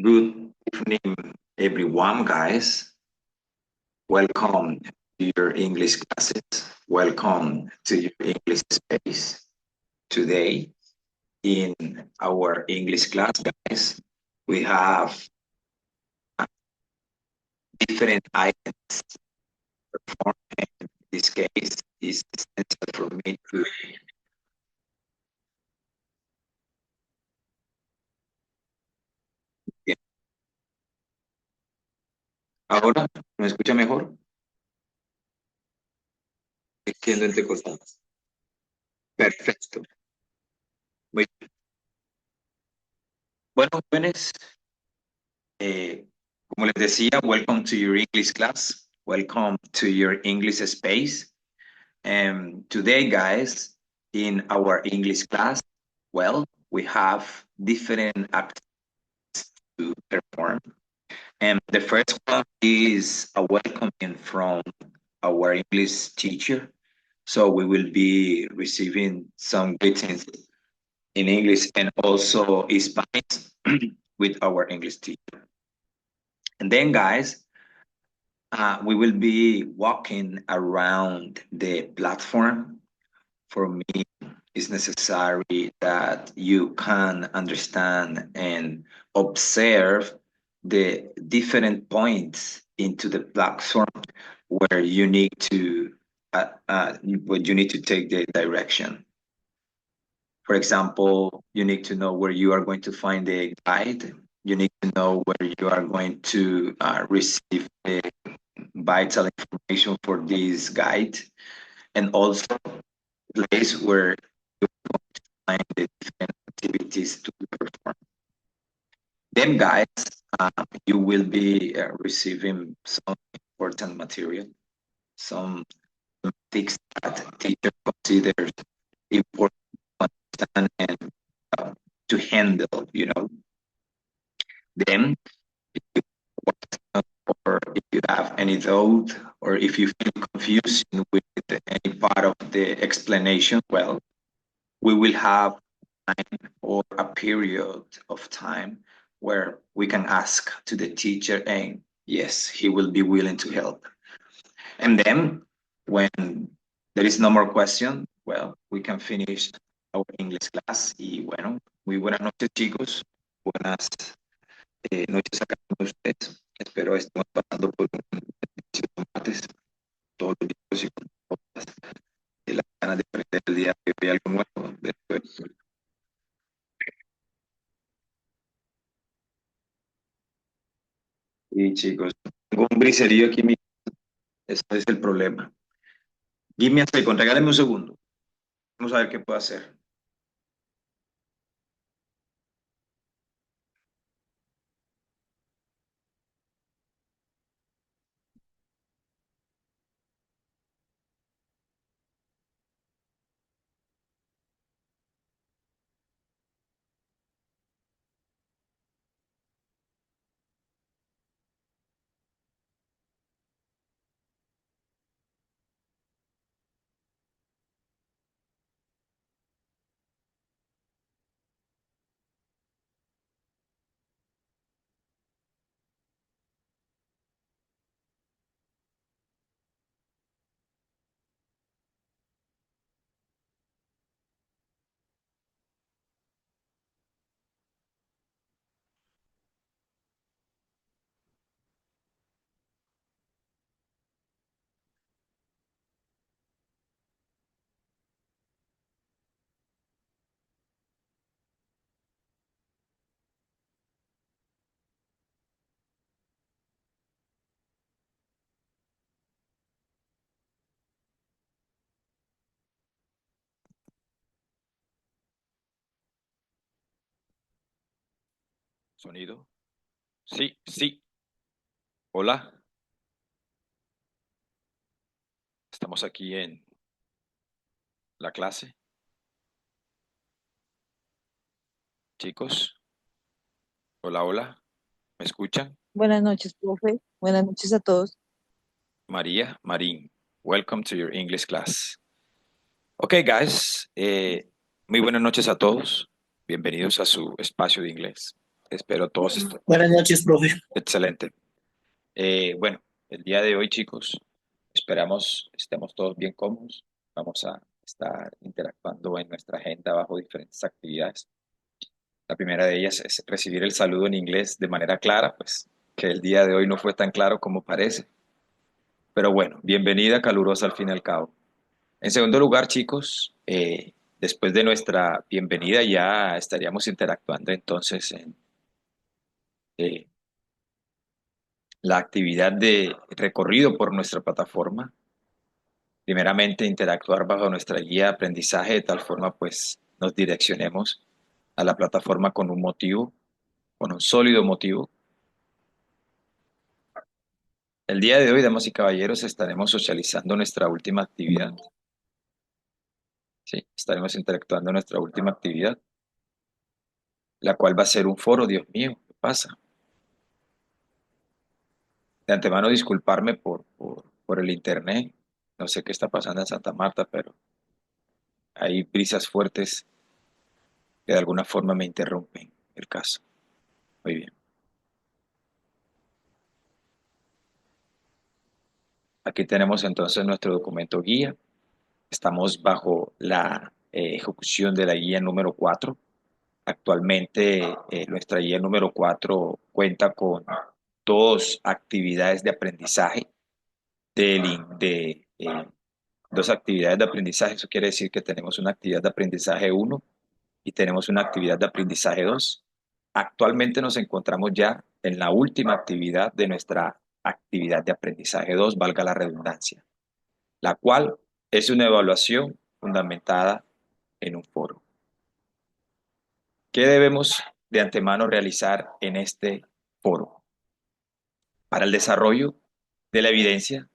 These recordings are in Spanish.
Good evening, everyone, guys. Welcome to your English classes. Welcome to your English space. Today, in our English class, guys, we have different items performed. In this case, is essential for me to. Ahora, ¿me escucha mejor? Entiendo entre cosas. Perfecto. Muy bueno, jóvenes. Como les decía, welcome to your English class. Welcome to your English space. Today, guys, in our English class, well, we have different activities to perform. And the first one is a welcoming from our English teacher. So we will be receiving some greetings in English and also Spanish with our English teacher. And then, guys, we will be walking around the platform. For me, it's necessary that you can understand and observe the different points into the platform where you need to take the direction. For example, you need to know where you are going to find the guide. You need to know where you are going to receive the vital information for this guide, and also place where you find the different activities to perform. Then, guys, you will be receiving some important material, some things that teacher considers important to understand and to handle, Then, if you or if you have any doubt or if you feel confused with any part of the explanation, well, we will have time or a period of time where we can ask to the teacher, and yes, he will be willing to help. And then when there is no more question, well, we can finish our English class. Y bueno, muy buenas noches, chicos. Buenas noches a cada uno de ustedes. Espero estemos pasando por un martes, todos los días y con todas las ganas de aprender el día de hoy algo nuevo. Después. Y chicos, tengo un briserío aquí, ese es el problema. Give me a second, regáleme un segundo. Vamos a ver qué puedo hacer. Sonido. Sí, sí. Hola. Estamos aquí en la clase. Chicos. Hola, hola. ¿Me escuchan? Buenas noches, profe. Buenas noches a todos. María, Marín. Welcome to your English class. Okay, guys. Muy buenas noches a todos. Bienvenidos a su espacio de inglés. Espero todos estén Buenas noches, profe. excelente. Bueno, el día de hoy, chicos, esperamos estemos todos bien cómodos. Vamos a estar interactuando en nuestra agenda bajo diferentes actividades. La primera de ellas es recibir el saludo en inglés de manera clara, pues que el día de hoy no fue tan claro como parece. Pero bueno, bienvenida calurosa al fin y al cabo. En segundo lugar, chicos, después de nuestra bienvenida ya estaríamos interactuando entonces en eh, la actividad de recorrido por nuestra plataforma. Primeramente, interactuar bajo nuestra guía de aprendizaje de tal forma pues nos direccionemos a la plataforma con un motivo, con un sólido motivo. El día de hoy, damas y caballeros, estaremos socializando nuestra última actividad. Sí, estaremos interactuando en nuestra última actividad, la cual va a ser un foro. Dios mío, ¿qué pasa? De antemano, disculparme por el internet. No sé qué está pasando en Santa Marta, pero hay brisas fuertes que de alguna forma me interrumpen el caso. Muy bien. Aquí tenemos entonces nuestro documento guía. Estamos bajo la ejecución de la guía número 4. Actualmente nuestra guía número 4 cuenta con dos actividades de aprendizaje, dos actividades de aprendizaje. Eso quiere decir que tenemos una actividad de aprendizaje 1 y tenemos una actividad de aprendizaje 2. Actualmente nos encontramos ya en la última actividad de nuestra actividad de aprendizaje 2, valga la redundancia, la cual es una evaluación fundamentada en un foro. ¿Qué debemos de antemano realizar en este foro? Para el desarrollo de la evidencia,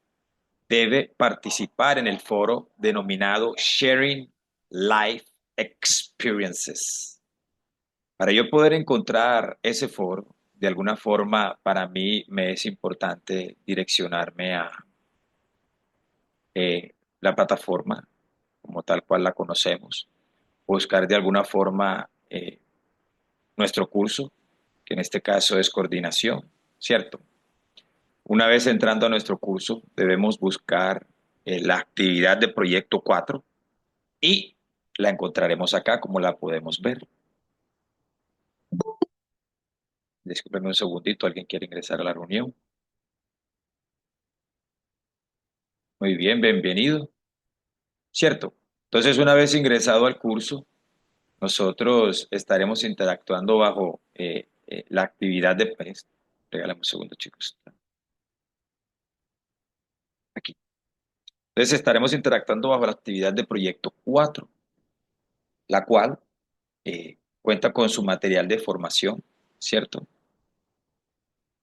debe participar en el foro denominado Sharing Life Experiences. Para yo poder encontrar ese foro, de alguna forma para mí me es importante direccionarme a la plataforma como tal cual la conocemos, buscar de alguna forma nuestro curso, que en este caso es coordinación, ¿cierto? Una vez entrando a nuestro curso, debemos buscar la actividad de proyecto 4 y la encontraremos acá, como la podemos ver. Discúlpenme un segundito, ¿alguien quiere ingresar a la reunión? Muy bien, bienvenido, ¿cierto? Entonces, una vez ingresado al curso, nosotros estaremos interactuando bajo la actividad de... Regálame un segundo, chicos. Aquí. Entonces, estaremos interactuando bajo la actividad de proyecto 4, la cual cuenta con su material de formación, ¿cierto?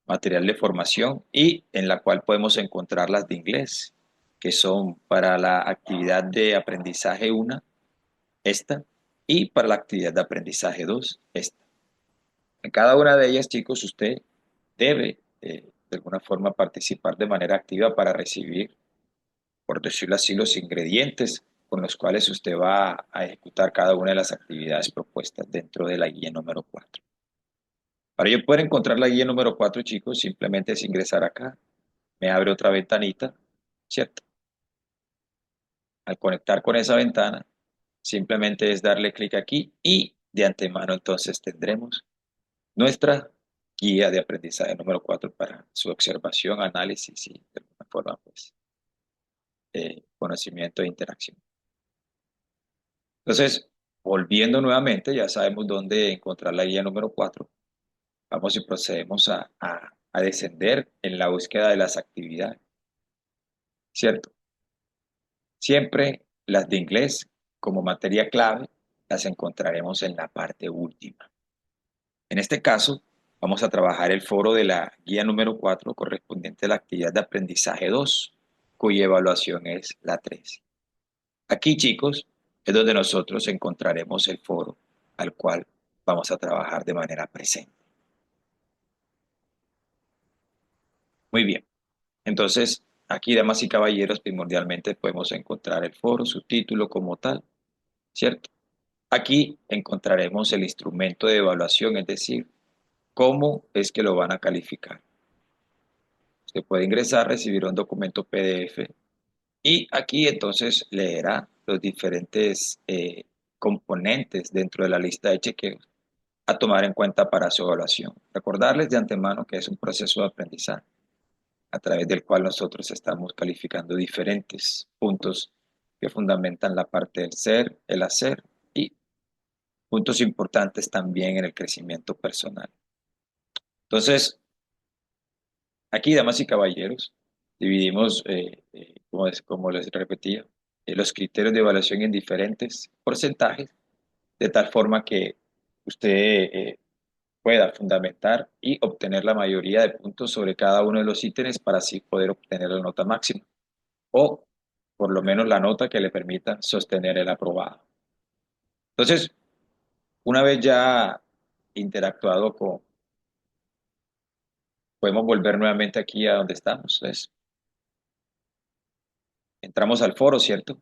Material de formación y en la cual podemos encontrar las de inglés, que son para la actividad de aprendizaje 1, esta, y para la actividad de aprendizaje 2, esta. En cada una de ellas, chicos, usted debe de alguna forma participar de manera activa para recibir, por decirlo así, los ingredientes con los cuales usted va a ejecutar cada una de las actividades propuestas dentro de la guía número 4. Para yo poder encontrar la guía número 4, chicos, simplemente es ingresar acá, me abre otra ventanita, ¿cierto? Al conectar con esa ventana, simplemente es darle clic aquí y de antemano entonces tendremos nuestra guía de aprendizaje número 4 para su observación, análisis y de alguna forma, pues, conocimiento e interacción. Entonces, volviendo nuevamente, ya sabemos dónde encontrar la guía número 4. Vamos y procedemos a descender en la búsqueda de las actividades, ¿cierto? Siempre las de inglés como materia clave las encontraremos en la parte última. En este caso, vamos a trabajar el foro de la guía número 4 correspondiente a la actividad de aprendizaje 2, cuya evaluación es la 3. Aquí, chicos, es donde nosotros encontraremos el foro al cual vamos a trabajar de manera presente. Muy bien. Entonces, aquí, damas y caballeros, primordialmente podemos encontrar el foro, su título como tal, ¿cierto? Aquí encontraremos el instrumento de evaluación, es decir, ¿Cómo es que lo van a calificar? Usted puede ingresar, recibir un documento PDF y aquí entonces leerá los diferentes componentes dentro de la lista de chequeos a tomar en cuenta para su evaluación. Recordarles de antemano que es un proceso de aprendizaje a través del cual nosotros estamos calificando diferentes puntos que fundamentan la parte del ser, el hacer y puntos importantes también en el crecimiento personal. Entonces, aquí, damas y caballeros, dividimos, como les repetía, los criterios de evaluación en diferentes porcentajes, de tal forma que usted pueda fundamentar y obtener la mayoría de puntos sobre cada uno de los ítems para así poder obtener la nota máxima o por lo menos la nota que le permita sostener el aprobado. Entonces, una vez ya interactuado con, podemos volver nuevamente aquí a donde estamos. Entonces, entramos al foro, ¿cierto?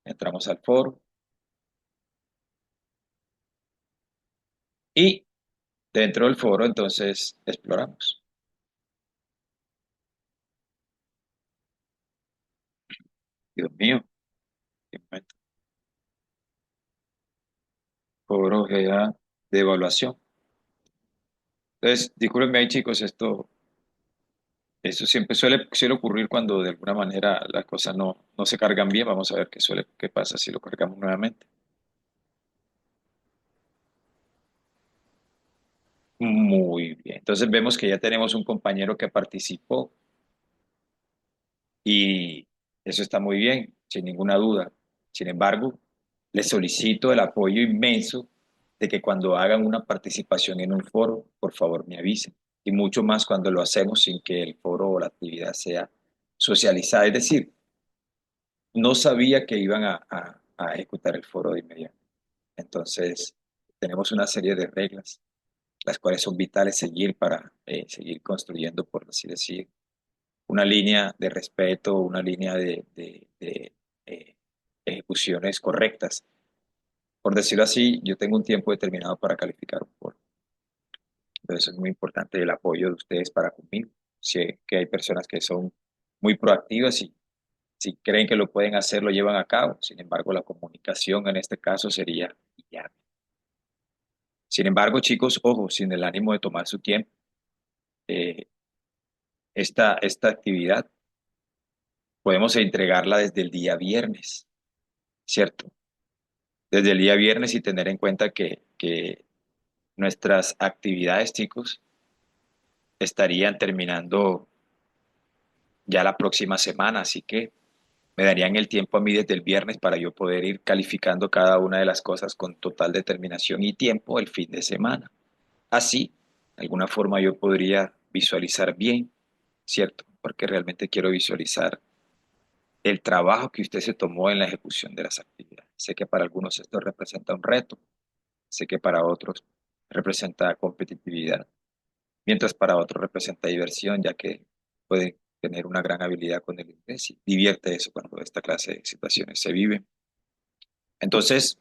Entramos al foro y dentro del foro entonces exploramos. Dios mío, qué momento. Foro GA de evaluación. Entonces, discúlpenme ahí chicos, eso siempre suele ocurrir cuando de alguna manera las cosas no se cargan bien. Vamos a ver qué pasa si lo cargamos nuevamente. Muy bien. Entonces vemos que ya tenemos un compañero que participó y eso está muy bien, sin ninguna duda. Sin embargo, les solicito el apoyo inmenso de que cuando hagan una participación en un foro, por favor me avisen. Y mucho más cuando lo hacemos sin que el foro o la actividad sea socializada. Es decir, no sabía que iban a ejecutar el foro de inmediato. Entonces, tenemos una serie de reglas, las cuales son vitales seguir para seguir construyendo, por así decir, una línea de respeto, una línea de ejecuciones correctas. Por decirlo así, yo tengo un tiempo determinado para calificar un foro. Entonces es muy importante el apoyo de ustedes para conmigo. Sé que hay personas que son muy proactivas y si creen que lo pueden hacer, lo llevan a cabo. Sin embargo, la comunicación en este caso sería guiar. Sin embargo, chicos, ojo, sin el ánimo de tomar su tiempo, eh, esta actividad podemos entregarla desde el día viernes, ¿cierto? Desde el día viernes y tener en cuenta que nuestras actividades, chicos, estarían terminando ya la próxima semana, así que me darían el tiempo a mí desde el viernes para yo poder ir calificando cada una de las cosas con total determinación y tiempo el fin de semana. Así, de alguna forma yo podría visualizar bien, ¿cierto? Porque realmente quiero visualizar el trabajo que usted se tomó en la ejecución de las actividades. Sé que para algunos esto representa un reto, sé que para otros representa competitividad, mientras para otros representa diversión, ya que pueden tener una gran habilidad con el inglés y divierte eso cuando esta clase de situaciones se vive. Entonces,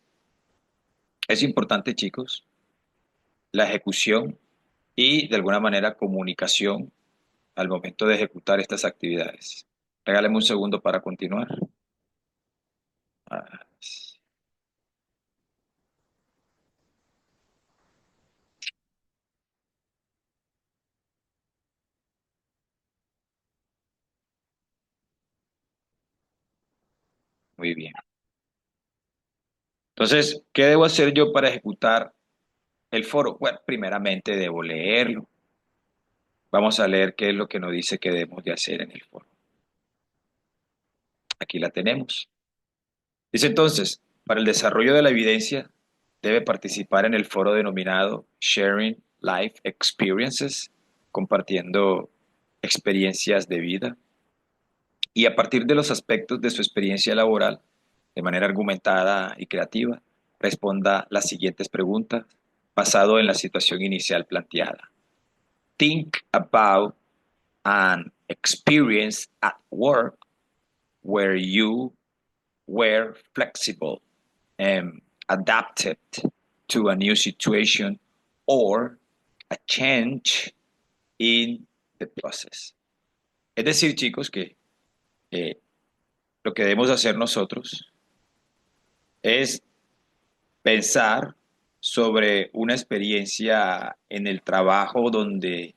es importante, chicos, la ejecución y de alguna manera comunicación al momento de ejecutar estas actividades. Regáleme un segundo para continuar. Ah, muy bien. Entonces, ¿qué debo hacer yo para ejecutar el foro? Bueno, primeramente debo leerlo. Vamos a leer qué es lo que nos dice que debemos de hacer en el foro. Aquí la tenemos. Dice entonces, para el desarrollo de la evidencia, debe participar en el foro denominado Sharing Life Experiences, compartiendo experiencias de vida. Y a partir de los aspectos de su experiencia laboral, de manera argumentada y creativa, responda las siguientes preguntas basado en la situación inicial planteada. Think about an experience at work where you were flexible and adapted to a new situation or a change in the process. Es decir, chicos, que lo que debemos hacer nosotros es pensar sobre una experiencia en el trabajo donde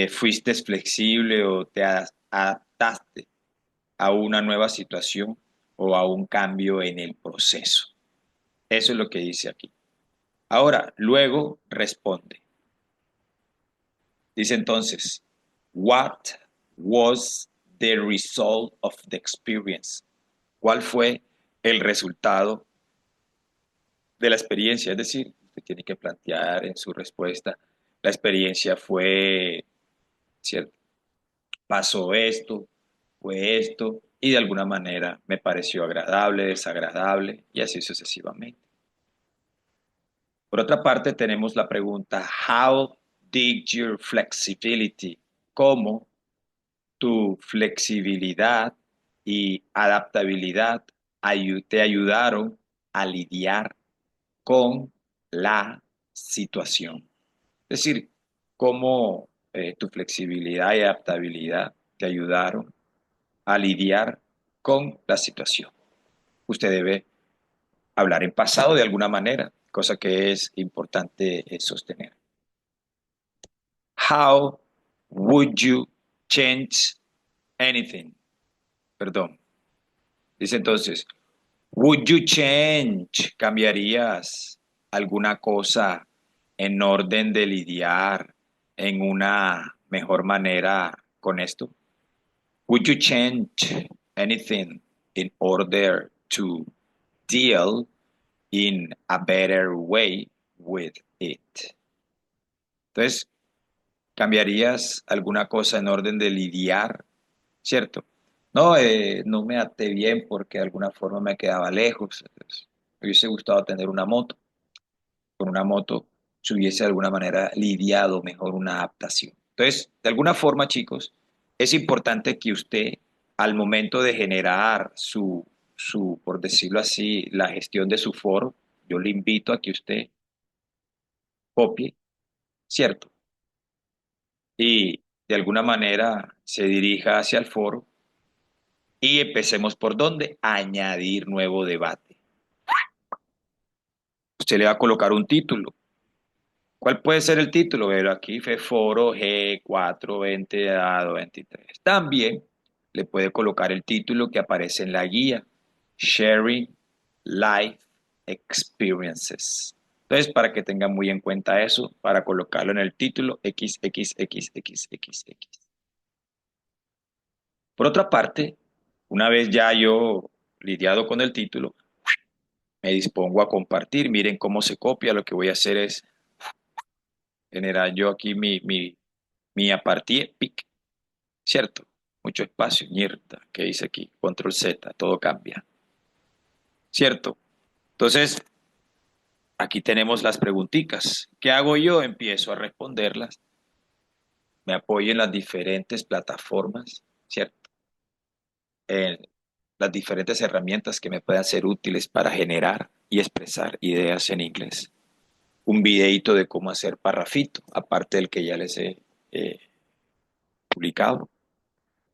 fuiste flexible o te adaptaste a una nueva situación o a un cambio en el proceso. Eso es lo que dice aquí. Ahora, luego responde. Dice entonces, what was the result of the experience? ¿Cuál fue el resultado de la experiencia? Es decir, usted tiene que plantear en su respuesta, la experiencia fue, ¿cierto? Pasó esto, fue esto, y de alguna manera me pareció agradable, desagradable, y así sucesivamente. Por otra parte, tenemos la pregunta, how did your flexibility, cómo tu flexibilidad y adaptabilidad te ayudaron a lidiar con la situación. Es decir, cómo tu flexibilidad y adaptabilidad te ayudaron a lidiar con la situación. Usted debe hablar en pasado de alguna manera, cosa que es importante sostener. How would you change anything? Perdón. Dice entonces, would you change? ¿Cambiarías alguna cosa en orden de lidiar en una mejor manera con esto? Would you change anything in order to deal in a better way with it? Entonces, ¿cambiarías alguna cosa en orden de lidiar? ¿Cierto? No, no me até bien porque de alguna forma me quedaba lejos. Entonces, me hubiese gustado tener una moto. Con una moto se hubiese de alguna manera lidiado mejor una adaptación. Entonces, de alguna forma, chicos, es importante que usted, al momento de generar por decirlo así, la gestión de su foro, yo le invito a que usted copie, ¿cierto? Y de alguna manera se dirija hacia el foro y empecemos por dónde, añadir nuevo debate. Usted le va a colocar un título. ¿Cuál puede ser el título? Pero aquí fue foro G420 a 23. También le puede colocar el título que aparece en la guía, Sharing Life Experiences. Entonces, para que tengan muy en cuenta eso, para colocarlo en el título XXXXXX. Por otra parte, una vez ya yo lidiado con el título, me dispongo a compartir. Miren cómo se copia. Lo que voy a hacer es generar yo aquí mi apartie pic, ¿cierto? Mucho espacio, mierda, ¿qué dice aquí? Control Z, todo cambia, ¿cierto? Entonces, aquí tenemos las preguntitas. ¿Qué hago yo? Empiezo a responderlas. Me apoyo en las diferentes plataformas, ¿cierto? En las diferentes herramientas que me puedan ser útiles para generar y expresar ideas en inglés. Un videito de cómo hacer parrafito, aparte del que ya les he publicado,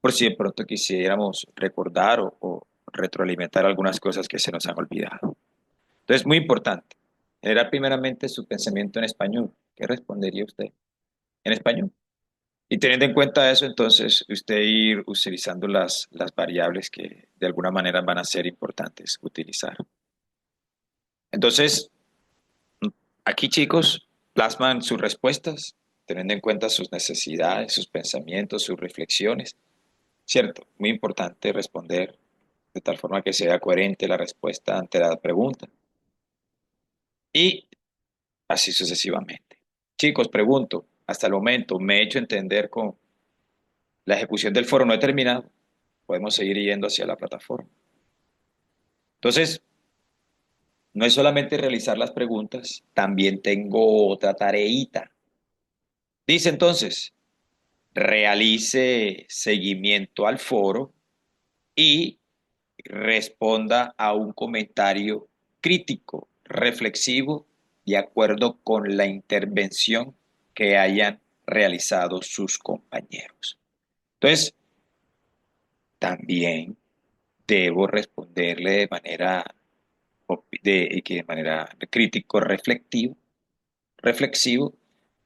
por si de pronto quisiéramos recordar o retroalimentar algunas cosas que se nos han olvidado. Entonces, muy importante, generar primeramente su pensamiento en español. ¿Qué respondería usted en español? Y teniendo en cuenta eso, entonces, usted ir utilizando las variables que de alguna manera van a ser importantes utilizar. Entonces, aquí, chicos, plasman sus respuestas, teniendo en cuenta sus necesidades, sus pensamientos, sus reflexiones. Cierto, muy importante responder de tal forma que sea coherente la respuesta ante la pregunta. Y así sucesivamente. Chicos, pregunto, hasta el momento me he hecho entender con la ejecución del foro no he terminado. Podemos seguir yendo hacia la plataforma. Entonces, no es solamente realizar las preguntas, también tengo otra tareita. Dice entonces, realice seguimiento al foro y responda a un comentario crítico, reflexivo de acuerdo con la intervención que hayan realizado sus compañeros. Entonces, también debo responderle de manera crítico, reflexivo,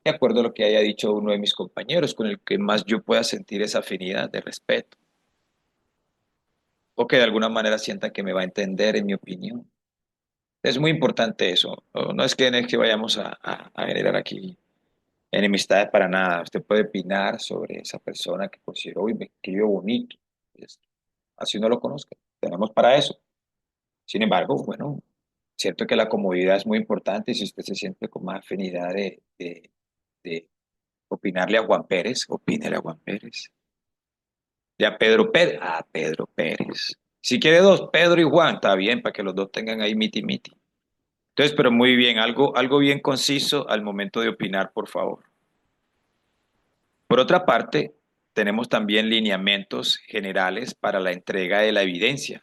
de acuerdo a lo que haya dicho uno de mis compañeros, con el que más yo pueda sentir esa afinidad de respeto, o que de alguna manera sienta que me va a entender en mi opinión. Es muy importante eso. No es que vayamos a generar aquí enemistades para nada. Usted puede opinar sobre esa persona que considero, uy, me escribió bonito. Pues, así no lo conozca. Tenemos para eso. Sin embargo, bueno, cierto que la comodidad es muy importante y si usted se siente con más afinidad de opinarle a Juan Pérez, opínele a Juan Pérez. Y a Pedro Pérez, a Pedro Pérez. Si quiere dos, Pedro y Juan, está bien, para que los dos tengan ahí miti miti. Entonces, pero muy bien, algo bien conciso al momento de opinar, por favor. Por otra parte, tenemos también lineamientos generales para la entrega de la evidencia,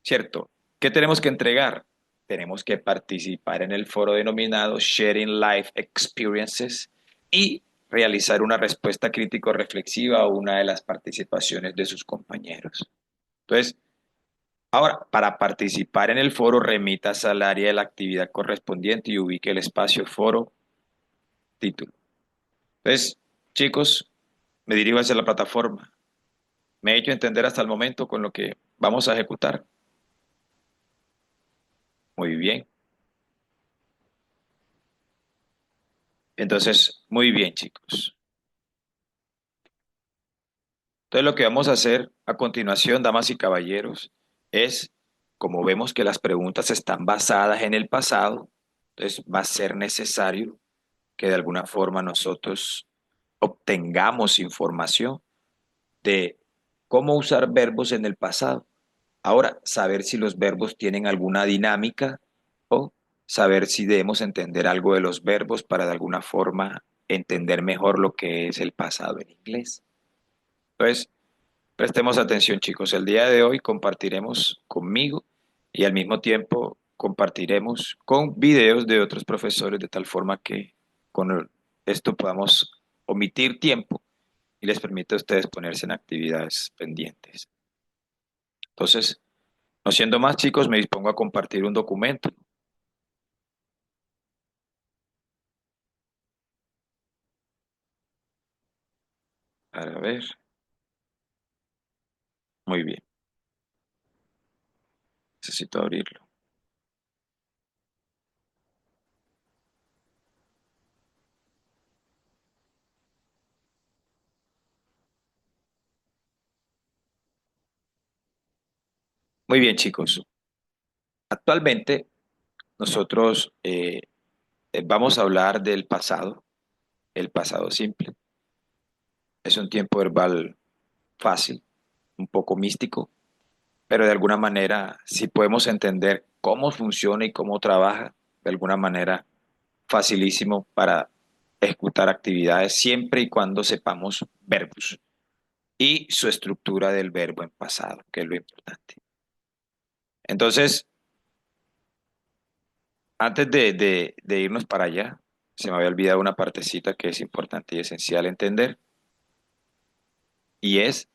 ¿cierto? ¿Qué tenemos que entregar? Tenemos que participar en el foro denominado Sharing Life Experiences y realizar una respuesta crítico-reflexiva a una de las participaciones de sus compañeros. Entonces, ahora, para participar en el foro, remitas al área de la actividad correspondiente y ubique el espacio foro título. Entonces, chicos, me dirijo hacia la plataforma. Me he hecho entender hasta el momento con lo que vamos a ejecutar. Muy bien. Entonces, muy bien, chicos. Entonces, lo que vamos a hacer a continuación, damas y caballeros, es, como vemos que las preguntas están basadas en el pasado, entonces va a ser necesario que de alguna forma nosotros obtengamos información de cómo usar verbos en el pasado. Ahora, saber si los verbos tienen alguna dinámica o saber si debemos entender algo de los verbos para de alguna forma entender mejor lo que es el pasado en inglés. Entonces, prestemos atención, chicos. El día de hoy compartiremos conmigo y al mismo tiempo compartiremos con videos de otros profesores de tal forma que con esto podamos omitir tiempo y les permite a ustedes ponerse en actividades pendientes. Entonces, no siendo más, chicos, me dispongo a compartir un documento. A ver, muy bien. Necesito abrirlo. Muy bien, chicos. Actualmente nosotros vamos a hablar del pasado, el pasado simple. Es un tiempo verbal fácil, un poco místico, pero de alguna manera, si podemos entender cómo funciona y cómo trabaja, de alguna manera facilísimo para ejecutar actividades siempre y cuando sepamos verbos y su estructura del verbo en pasado, que es lo importante. Entonces, antes de irnos para allá, se me había olvidado una partecita que es importante y esencial entender, y es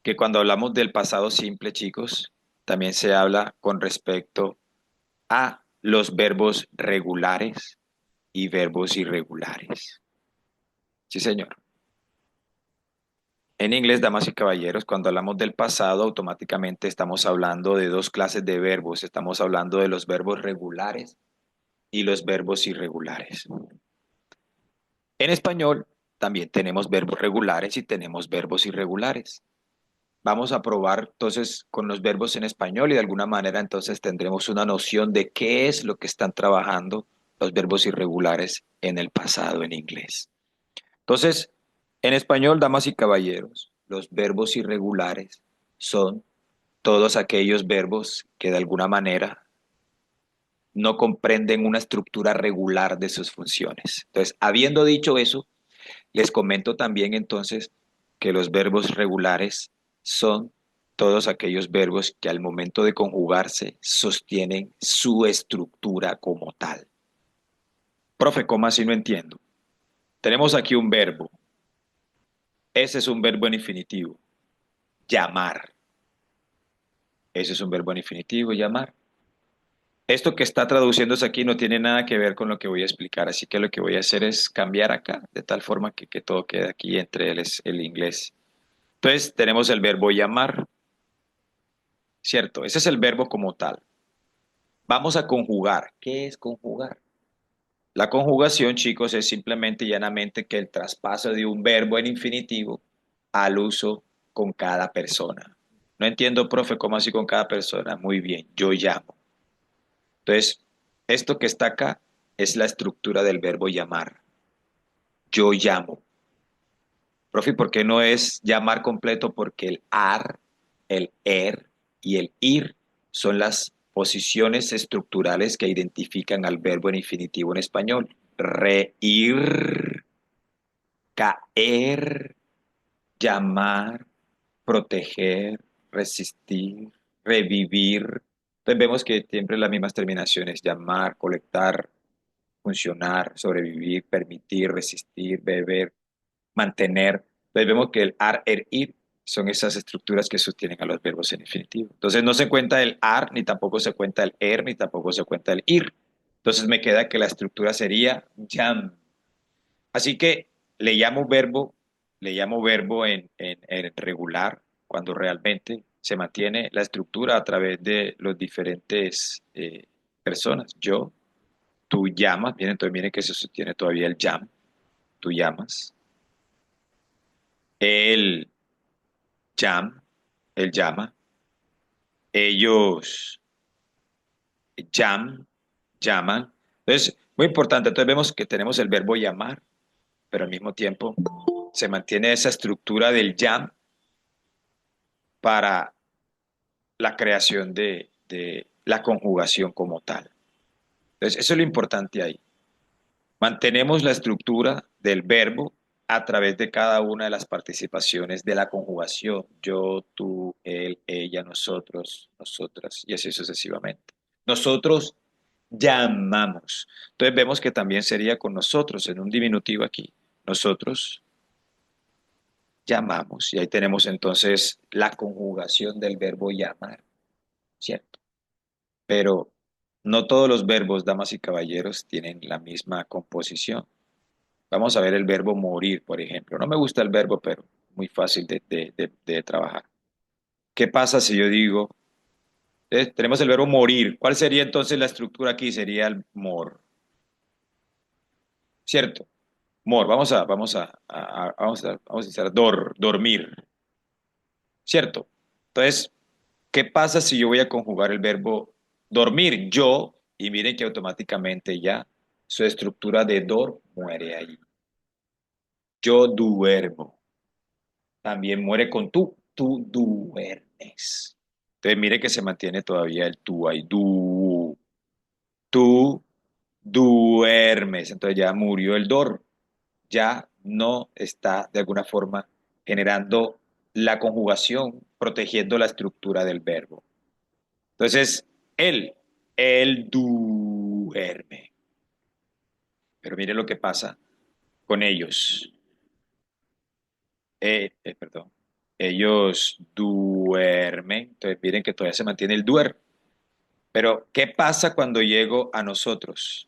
que cuando hablamos del pasado simple, chicos, también se habla con respecto a los verbos regulares y verbos irregulares. Sí, señor. En inglés, damas y caballeros, cuando hablamos del pasado, automáticamente estamos hablando de dos clases de verbos. Estamos hablando de los verbos regulares y los verbos irregulares. En español, también tenemos verbos regulares y tenemos verbos irregulares. Vamos a probar entonces con los verbos en español y de alguna manera entonces tendremos una noción de qué es lo que están trabajando los verbos irregulares en el pasado en inglés. Entonces, en español, damas y caballeros, los verbos irregulares son todos aquellos verbos que de alguna manera no comprenden una estructura regular de sus funciones. Entonces, habiendo dicho eso, les comento también entonces que los verbos regulares son todos aquellos verbos que al momento de conjugarse sostienen su estructura como tal. Profe, ¿cómo así no entiendo? Tenemos aquí un verbo. Ese es un verbo en infinitivo. Llamar. Ese es un verbo en infinitivo, llamar. Esto que está traduciéndose aquí no tiene nada que ver con lo que voy a explicar, así que lo que voy a hacer es cambiar acá, de tal forma que todo quede aquí entre el inglés. Entonces, tenemos el verbo llamar, ¿cierto? Ese es el verbo como tal. Vamos a conjugar. ¿Qué es conjugar? La conjugación, chicos, es simplemente y llanamente que el traspaso de un verbo en infinitivo al uso con cada persona. No entiendo, profe, ¿cómo así con cada persona? Muy bien, yo llamo. Entonces, esto que está acá es la estructura del verbo llamar. Yo llamo. Profe, ¿por qué no es llamar completo? Porque el ar, el er y el ir son las posiciones estructurales que identifican al verbo en infinitivo en español. Reír, caer, llamar, proteger, resistir, revivir. Entonces vemos que siempre las mismas terminaciones, llamar, colectar, funcionar, sobrevivir, permitir, resistir, beber, mantener. Entonces vemos que el ar, er, ir son esas estructuras que sostienen a los verbos en infinitivo. Entonces no se cuenta el ar, ni tampoco se cuenta el er, ni tampoco se cuenta el ir. Entonces me queda que la estructura sería jam. Así que le llamo verbo, le llamo verbo en regular cuando realmente se mantiene la estructura a través de los diferentes personas. Yo, tú llamas, miren, entonces miren que se sostiene todavía el jam, tú llamas. Él jam, él llama. Ellos llaman. Entonces, muy importante, entonces vemos que tenemos el verbo llamar, pero al mismo tiempo se mantiene esa estructura del jam para la creación de la conjugación como tal. Entonces, eso es lo importante ahí. Mantenemos la estructura del verbo a través de cada una de las participaciones de la conjugación. Yo, tú, él, ella, nosotros, nosotras, y así sucesivamente. Nosotros llamamos. Entonces vemos que también sería con nosotros, en un diminutivo aquí. Nosotros llamamos. Y ahí tenemos entonces la conjugación del verbo llamar, ¿cierto? Pero no todos los verbos, damas y caballeros, tienen la misma composición. Vamos a ver el verbo morir, por ejemplo. No me gusta el verbo, pero muy fácil de trabajar. ¿Qué pasa si yo digo, tenemos el verbo morir? ¿Cuál sería entonces la estructura aquí? Sería el mor, ¿cierto? Mor, vamos a usar dormir, ¿cierto? Entonces, ¿qué pasa si yo voy a conjugar el verbo dormir? Yo, y miren que automáticamente ya su estructura de dor muere ahí. Yo duermo. También muere con tú duermes. Entonces mire que se mantiene todavía el tú ahí, tú duermes. Entonces ya murió el dor, ya no está de alguna forma generando la conjugación, protegiendo la estructura del verbo. Entonces, él, él duerme. Pero mire lo que pasa con ellos. Perdón. Ellos duermen. Entonces, miren que todavía se mantiene el duer. Pero, ¿qué pasa cuando llego a nosotros?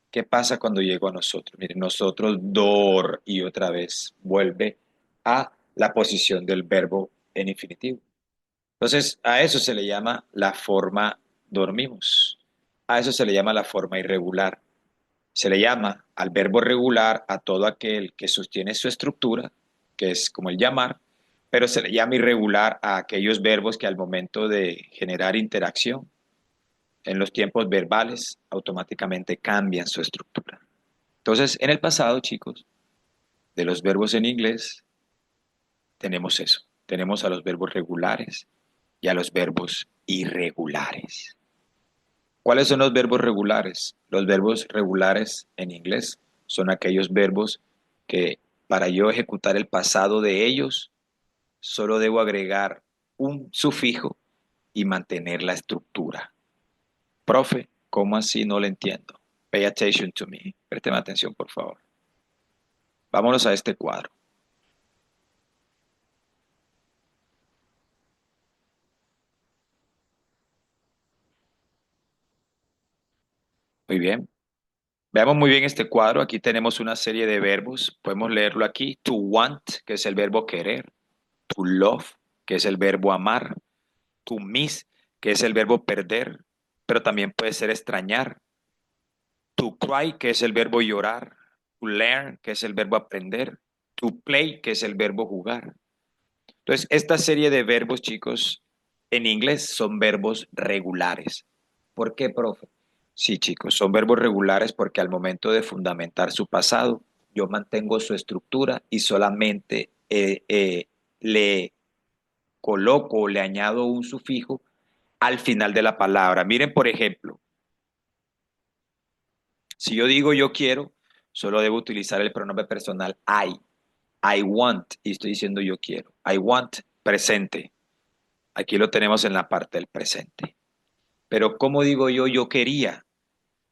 ¿Qué pasa cuando llego a nosotros? Miren, nosotros dor y otra vez vuelve a la posición del verbo en infinitivo. Entonces, a eso se le llama la forma dormimos. A eso se le llama la forma irregular. Se le llama al verbo regular a todo aquel que sostiene su estructura, que es como el llamar, pero se le llama irregular a aquellos verbos que al momento de generar interacción en los tiempos verbales automáticamente cambian su estructura. Entonces, en el pasado, chicos, de los verbos en inglés, tenemos eso. Tenemos a los verbos regulares y a los verbos irregulares. ¿Cuáles son los verbos regulares? Los verbos regulares en inglés son aquellos verbos que para yo ejecutar el pasado de ellos, solo debo agregar un sufijo y mantener la estructura. Profe, ¿cómo así? No lo entiendo. Pay attention to me. Présteme atención, por favor. Vámonos a este cuadro. Muy bien. Veamos muy bien este cuadro. Aquí tenemos una serie de verbos. Podemos leerlo aquí. To want, que es el verbo querer. To love, que es el verbo amar. To miss, que es el verbo perder, pero también puede ser extrañar. To cry, que es el verbo llorar. To learn, que es el verbo aprender. To play, que es el verbo jugar. Entonces, esta serie de verbos, chicos, en inglés son verbos regulares. ¿Por qué, profe? Sí, chicos, son verbos regulares porque al momento de fundamentar su pasado, yo mantengo su estructura y solamente le coloco o le añado un sufijo al final de la palabra. Miren, por ejemplo, si yo digo yo quiero, solo debo utilizar el pronombre personal I. I want, y estoy diciendo yo quiero. I want, presente. Aquí lo tenemos en la parte del presente. Pero ¿cómo digo yo quería?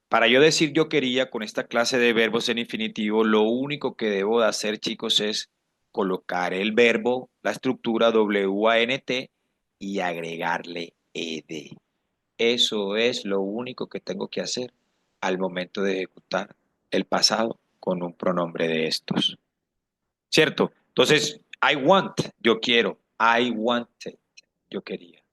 Para yo decir yo quería con esta clase de verbos en infinitivo, lo único que debo de hacer, chicos, es colocar el verbo, la estructura WANT y agregarle ED. Eso es lo único que tengo que hacer al momento de ejecutar el pasado con un pronombre de estos. ¿Cierto? Entonces, I want, yo quiero. I wanted, yo quería.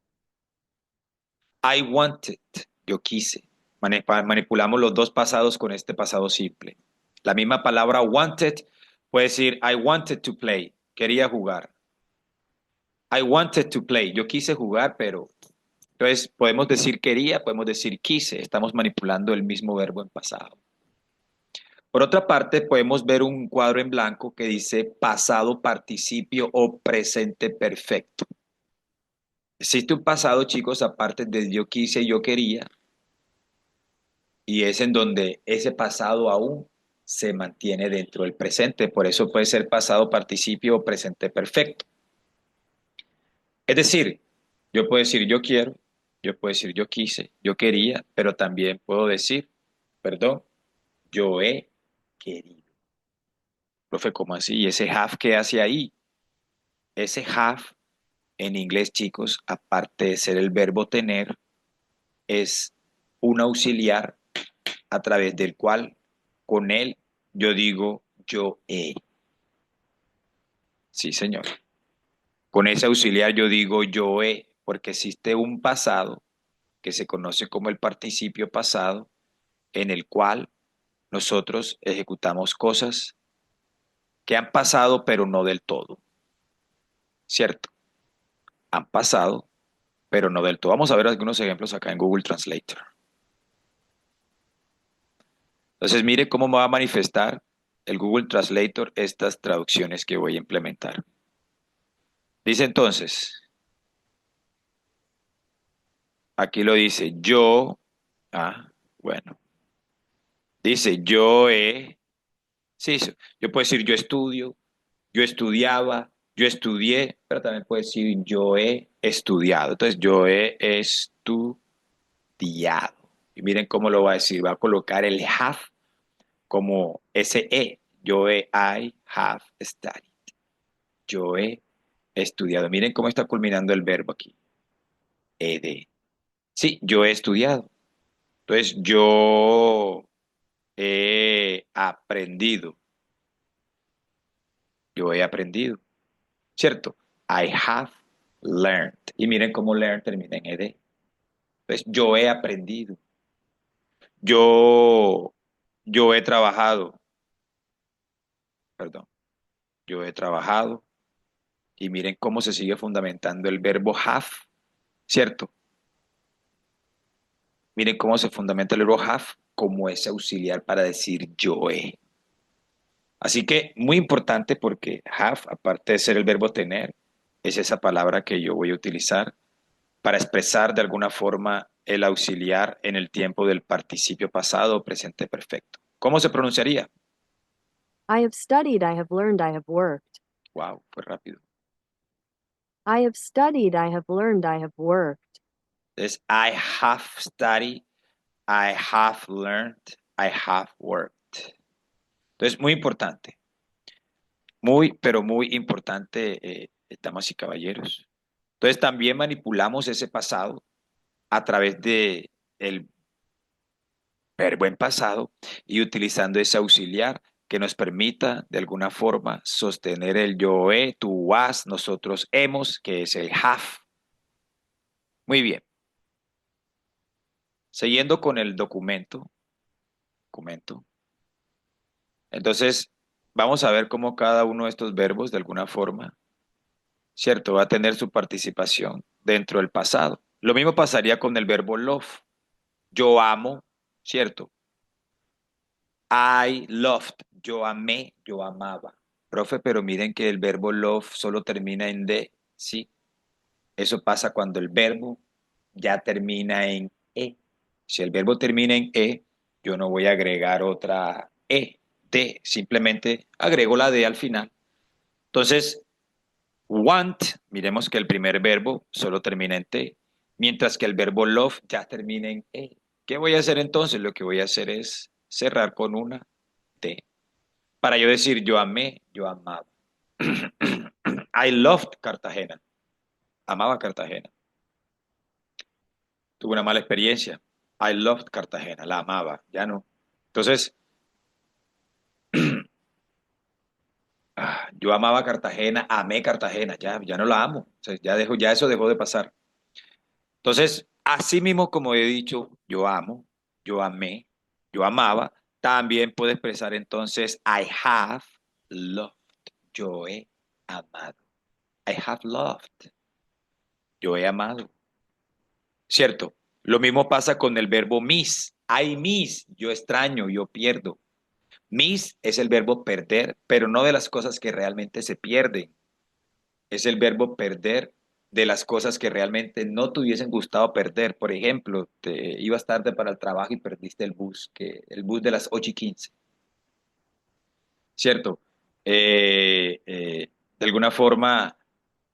I wanted, yo quise. Manipulamos los dos pasados con este pasado simple. La misma palabra wanted puede decir I wanted to play, quería jugar. I wanted to play, yo quise jugar, pero entonces podemos decir quería, podemos decir quise, estamos manipulando el mismo verbo en pasado. Por otra parte, podemos ver un cuadro en blanco que dice pasado participio o presente perfecto. Existe un pasado, chicos, aparte del yo quise y yo quería, y es en donde ese pasado aún se mantiene dentro del presente. Por eso puede ser pasado participio o presente perfecto. Es decir, yo puedo decir yo quiero, yo puedo decir yo quise, yo quería, pero también puedo decir, perdón, yo he querido. Profe, ¿cómo así? ¿Y ese have qué hace ahí? Ese have en inglés, chicos, aparte de ser el verbo tener, es un auxiliar a través del cual con él yo digo yo he. Sí, señor. Con ese auxiliar yo digo yo he, porque existe un pasado que se conoce como el participio pasado, en el cual nosotros ejecutamos cosas que han pasado, pero no del todo. ¿Cierto? Han pasado, pero no del todo. Vamos a ver algunos ejemplos acá en Google Translator. Entonces, mire cómo me va a manifestar el Google Translator estas traducciones que voy a implementar. Dice entonces, aquí lo dice, bueno, dice yo he, sí, yo puedo decir yo estudio, yo estudiaba, yo estudié, pero también puedo decir yo he estudiado. Entonces, yo he estudiado. Y miren cómo lo va a decir, va a colocar el have como SE. I have studied. Yo he estudiado. Miren cómo está culminando el verbo aquí. Ed. Sí, yo he estudiado. Entonces, yo he aprendido. Yo he aprendido. ¿Cierto? I have learned. Y miren cómo learn termina en ed. Entonces, yo he aprendido. Yo, yo he trabajado. Perdón. Yo he trabajado. Y miren cómo se sigue fundamentando el verbo have. ¿Cierto? Miren cómo se fundamenta el verbo have como ese auxiliar para decir yo he. Así que muy importante porque have, aparte de ser el verbo tener, es esa palabra que yo voy a utilizar para expresar de alguna forma el auxiliar en el tiempo del participio pasado o presente perfecto. ¿Cómo se pronunciaría? I have studied, I have learned, I have worked. Wow, fue rápido. I have studied, I have learned, I have worked. Es I have studied, I have learned, I have worked. Entonces, muy importante. Muy, pero muy importante, damas y caballeros. Entonces, también manipulamos ese pasado a través de el verbo en pasado y utilizando ese auxiliar que nos permita de alguna forma sostener el yo he, tú has, nosotros hemos, que es el have. Muy bien. Siguiendo con el documento. Entonces, vamos a ver cómo cada uno de estos verbos de alguna forma, ¿cierto? Va a tener su participación dentro del pasado. Lo mismo pasaría con el verbo love. Yo amo, ¿cierto? I loved, yo amé, yo amaba. Profe, pero miren que el verbo love solo termina en de, ¿sí? Eso pasa cuando el verbo ya termina en e. Si el verbo termina en e, yo no voy a agregar otra e, de, simplemente agrego la de al final. Entonces, want, miremos que el primer verbo solo termina en t, mientras que el verbo love ya termina en e. ¿Qué voy a hacer entonces? Lo que voy a hacer es cerrar con una t. Para yo decir yo amé, yo amaba. I loved Cartagena. Amaba Cartagena. Tuve una mala experiencia. I loved Cartagena. La amaba. Ya no. Entonces, yo amaba Cartagena, amé Cartagena. Ya no la amo. O sea, ya eso dejó de pasar. Entonces, así mismo como he dicho, yo amo, yo amé, yo amaba, también puedo expresar entonces I have loved. Yo he amado. I have loved. Yo he amado. ¿Cierto? Lo mismo pasa con el verbo miss. I miss, yo extraño, yo pierdo. Miss es el verbo perder, pero no de las cosas que realmente se pierden. Es el verbo perder de las cosas que realmente no te hubiesen gustado perder. Por ejemplo, te ibas tarde para el trabajo y perdiste el bus de las 8:15. ¿Cierto? De alguna forma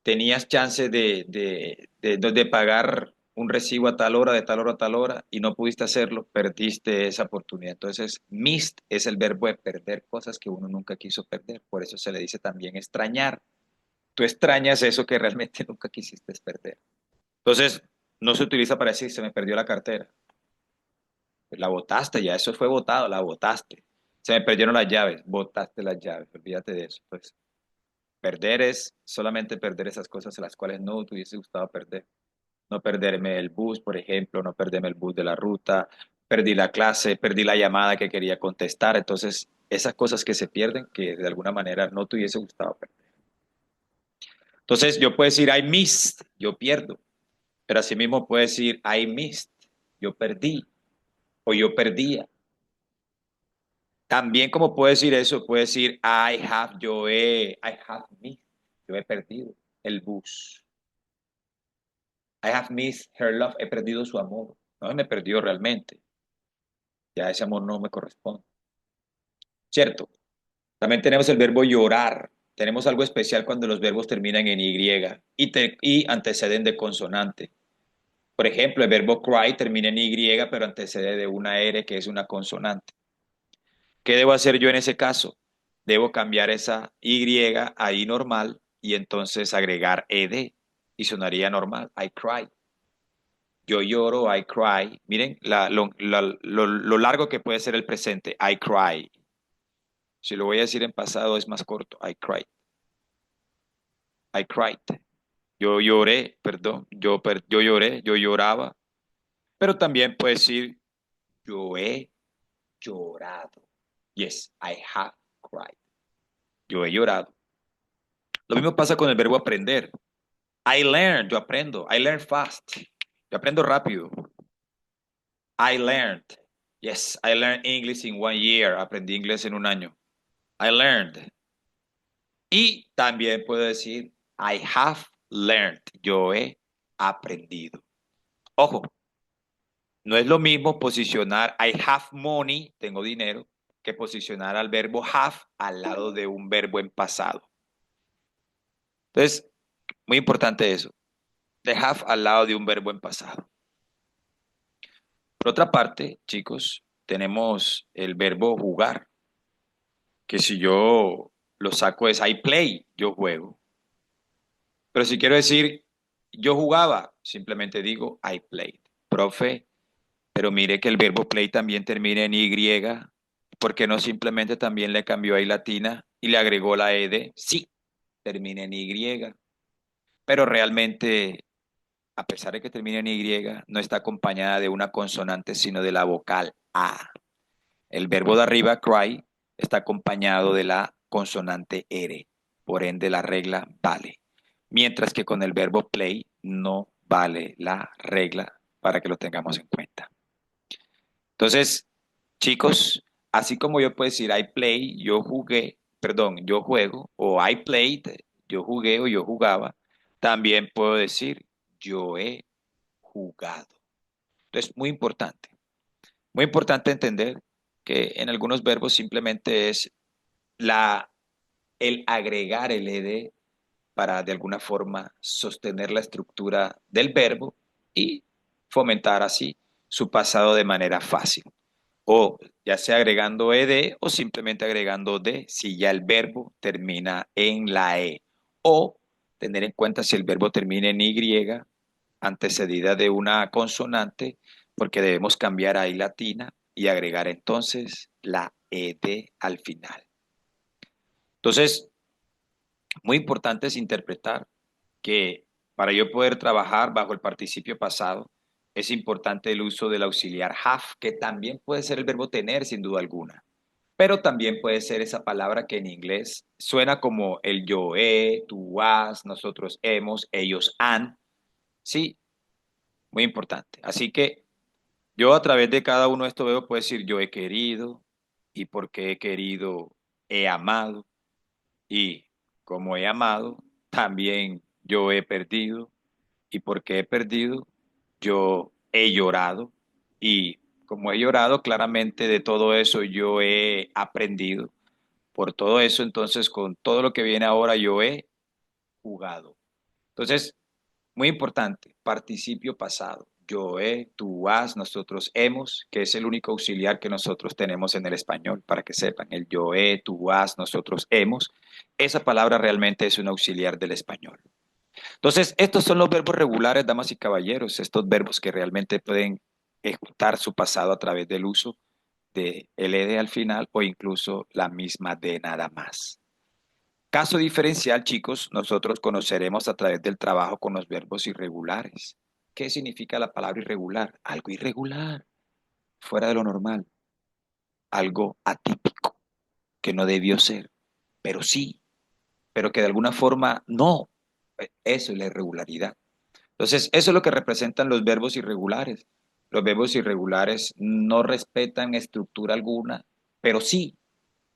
tenías chance de pagar un recibo a tal hora, de tal hora a tal hora, y no pudiste hacerlo, perdiste esa oportunidad. Entonces, missed es el verbo de perder cosas que uno nunca quiso perder. Por eso se le dice también extrañar. Tú extrañas eso que realmente nunca quisiste perder. Entonces, no se utiliza para decir, se me perdió la cartera. Pues la botaste, ya eso fue botado, la botaste. Se me perdieron las llaves, botaste las llaves, olvídate de eso. Pues perder es solamente perder esas cosas a las cuales no te hubiese gustado perder. No perderme el bus, por ejemplo, no perderme el bus de la ruta, perdí la clase, perdí la llamada que quería contestar. Entonces, esas cosas que se pierden, que de alguna manera no te hubiese gustado perder. Entonces, yo puedo decir I missed, yo pierdo, pero asimismo puedo decir I missed, yo perdí o yo perdía. También como puedo decir eso, puedo decir I have missed, yo he perdido el bus. I have missed her love, he perdido su amor. No me perdió realmente. Ya ese amor no me corresponde. ¿Cierto? También tenemos el verbo llorar. Tenemos algo especial cuando los verbos terminan en Y y anteceden de consonante. Por ejemplo, el verbo cry termina en Y, pero antecede de una R que es una consonante. ¿Qué debo hacer yo en ese caso? Debo cambiar esa Y a I normal y entonces agregar ED y sonaría normal. I cry. Yo lloro, I cry. Miren lo largo que puede ser el presente. I cry. Si lo voy a decir en pasado es más corto. I cried. I cried. Yo lloré, perdón. Yo lloré, yo lloraba. Pero también puede decir yo he llorado. Yes, I have cried. Yo he llorado. Lo mismo pasa con el verbo aprender. I learn, yo aprendo. I learn fast. Yo aprendo rápido. I learned. Yes, I learned English in 1 year. Aprendí inglés en un año. I learned. Y también puedo decir I have learned. Yo he aprendido. Ojo, no es lo mismo posicionar I have money, tengo dinero, que posicionar al verbo have al lado de un verbo en pasado. Entonces, muy importante eso. The have al lado de un verbo en pasado. Por otra parte, chicos, tenemos el verbo jugar, que si yo lo saco es I play, yo juego. Pero si quiero decir yo jugaba, simplemente digo I played. Profe, pero mire que el verbo play también termina en Y, ¿por qué no simplemente también le cambió ahí latina y le agregó la ed? Sí, termina en Y, pero realmente, a pesar de que termina en Y, no está acompañada de una consonante, sino de la vocal A. El verbo de arriba, cry, está acompañado de la consonante R, por ende la regla vale. Mientras que con el verbo play no vale la regla para que lo tengamos en cuenta. Entonces, chicos, así como yo puedo decir I play, yo jugué, perdón, yo juego, o I played, yo jugué o yo jugaba, también puedo decir yo he jugado. Entonces, muy importante entender que en algunos verbos simplemente es el agregar el ed para de alguna forma sostener la estructura del verbo y fomentar así su pasado de manera fácil. O ya sea agregando ed o simplemente agregando d si ya el verbo termina en la e. O tener en cuenta si el verbo termina en y antecedida de una consonante, porque debemos cambiar ahí latina y agregar entonces la ed al final. Entonces, muy importante es interpretar que para yo poder trabajar bajo el participio pasado, es importante el uso del auxiliar have, que también puede ser el verbo tener sin duda alguna, pero también puede ser esa palabra que en inglés suena como el yo he, tú has, nosotros hemos, ellos han. Sí, muy importante. Así que yo a través de cada uno de estos verbos puedo decir yo he querido y porque he querido he amado y como he amado también yo he perdido y porque he perdido yo he llorado y como he llorado claramente de todo eso yo he aprendido. Por todo eso entonces con todo lo que viene ahora yo he jugado. Entonces muy importante, participio pasado. Yo he, tú has, nosotros hemos, que es el único auxiliar que nosotros tenemos en el español, para que sepan. El yo he, tú has, nosotros hemos. Esa palabra realmente es un auxiliar del español. Entonces, estos son los verbos regulares, damas y caballeros, estos verbos que realmente pueden ejecutar su pasado a través del uso de el ed al final o incluso la misma de nada más. Caso diferencial, chicos, nosotros conoceremos a través del trabajo con los verbos irregulares. ¿Qué significa la palabra irregular? Algo irregular, fuera de lo normal, algo atípico, que no debió ser, pero sí, pero que de alguna forma no. Eso es la irregularidad. Entonces, eso es lo que representan los verbos irregulares. Los verbos irregulares no respetan estructura alguna, pero sí,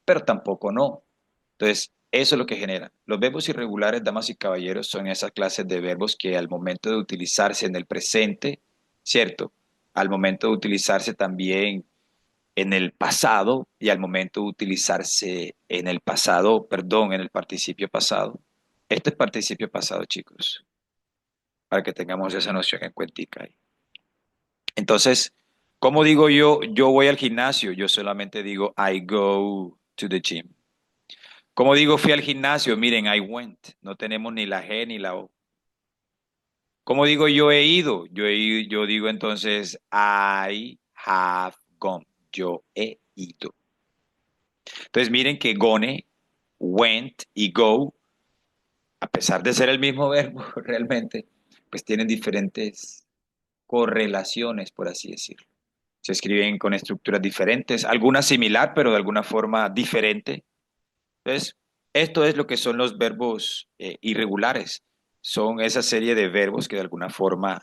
pero tampoco no. Entonces, eso es lo que genera. Los verbos irregulares, damas y caballeros, son esas clases de verbos que al momento de utilizarse en el presente, ¿cierto? Al momento de utilizarse también en el pasado y al momento de utilizarse en el pasado, perdón, en el participio pasado. Este es participio pasado, chicos, para que tengamos esa noción en cuentica ahí. Entonces, ¿cómo digo yo voy al gimnasio? Yo solamente digo I go to the gym. Como digo, fui al gimnasio, miren, I went. No tenemos ni la G ni la O. Como digo, yo he ido. Yo digo entonces, I have gone. Yo he ido. Entonces miren que gone, went y go, a pesar de ser el mismo verbo realmente, pues tienen diferentes correlaciones, por así decirlo. Se escriben con estructuras diferentes, algunas similar, pero de alguna forma diferente. Entonces, esto es lo que son los verbos irregulares. Son esa serie de verbos que de alguna forma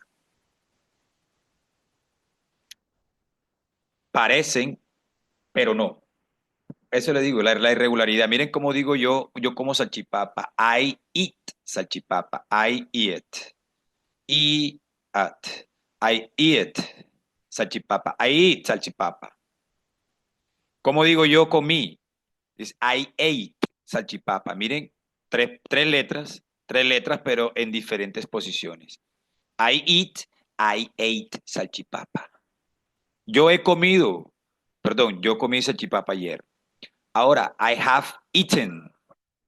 parecen, pero no. Eso le digo, la irregularidad. Miren cómo digo yo como salchipapa. I eat salchipapa. I eat. Eat. I eat salchipapa. I eat salchipapa. ¿Cómo digo yo comí? Es I ate salchipapa. Miren, tres letras, pero en diferentes posiciones. I eat, I ate salchipapa. Yo he comido, Perdón, yo comí salchipapa ayer. Ahora, I have eaten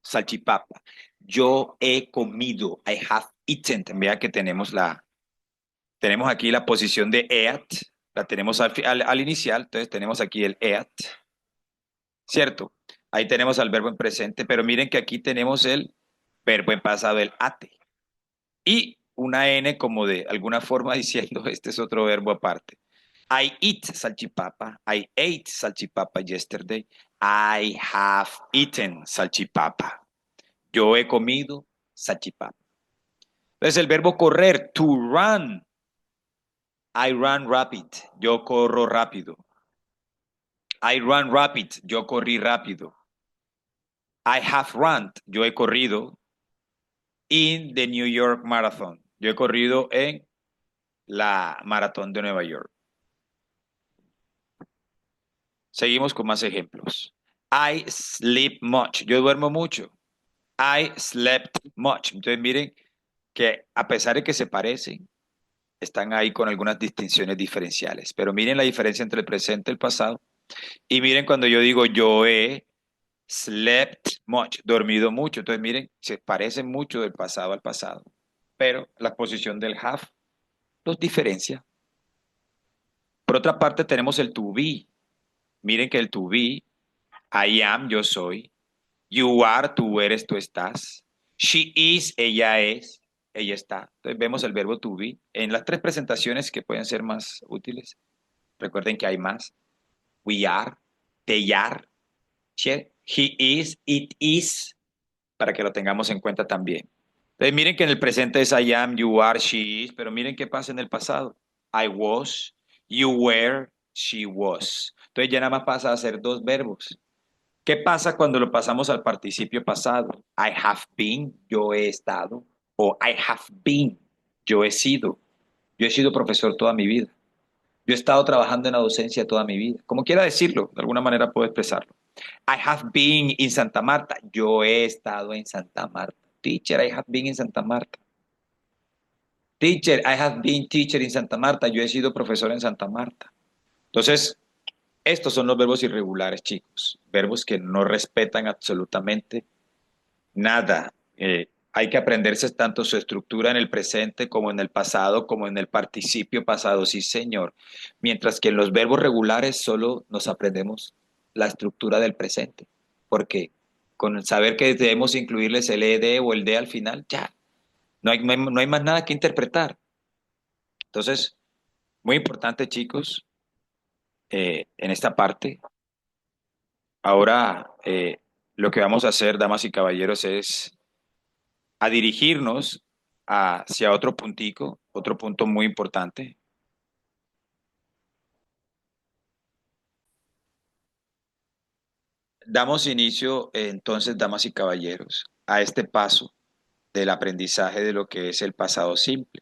salchipapa. Yo he comido. I have eaten. Vea que tenemos aquí la posición de eat. La tenemos al inicial. Entonces tenemos aquí el eat. ¿Cierto? Ahí tenemos al verbo en presente. Pero miren que aquí tenemos el verbo en pasado, el ate. Y una N como de alguna forma diciendo, este es otro verbo aparte. I eat salchipapa. I ate salchipapa yesterday. I have eaten salchipapa. Yo he comido salchipapa. Entonces el verbo correr, to run. I run rapid. Yo corro rápido. I run rapid. Yo corrí rápido. I have run. Yo he corrido. In the New York Marathon. Yo he corrido en la maratón de Nueva York. Seguimos con más ejemplos. I sleep much. Yo duermo mucho. I slept much. Entonces miren que a pesar de que se parecen, están ahí con algunas distinciones diferenciales. Pero miren la diferencia entre el presente y el pasado. Y miren cuando yo digo yo he slept much, dormido mucho. Entonces miren, se parecen mucho del pasado al pasado. Pero la posición del have los diferencia. Por otra parte tenemos el to be. Miren que el to be, I am, yo soy. You are, tú eres, tú estás. She is, ella es, ella está. Entonces vemos el verbo to be en las tres presentaciones que pueden ser más útiles. Recuerden que hay más. We are, they are, he is, it is, para que lo tengamos en cuenta también. Entonces miren que en el presente es I am, you are, she is, pero miren qué pasa en el pasado. I was, you were, she was. Entonces ya nada más pasa a ser dos verbos. ¿Qué pasa cuando lo pasamos al participio pasado? I have been, yo he estado. O I have been, yo he sido. Yo he sido profesor toda mi vida. Yo he estado trabajando en la docencia toda mi vida. Como quiera decirlo, de alguna manera puedo expresarlo. I have been in Santa Marta. Yo he estado en Santa Marta. Teacher, I have been in Santa Marta. Teacher, I have been teacher in Santa Marta. Yo he sido profesor en Santa Marta. Entonces, estos son los verbos irregulares, chicos. Verbos que no respetan absolutamente nada. Hay que aprenderse tanto su estructura en el presente como en el pasado, como en el participio pasado, sí, señor. Mientras que en los verbos regulares solo nos aprendemos la estructura del presente. Porque con saber que debemos incluirles el ed o el de al final, ya, no hay más nada que interpretar. Entonces, muy importante, chicos, en esta parte. Ahora, lo que vamos a hacer, damas y caballeros, es a dirigirnos hacia otro puntico, otro punto muy importante. Damos inicio, entonces, damas y caballeros, a este paso del aprendizaje de lo que es el pasado simple.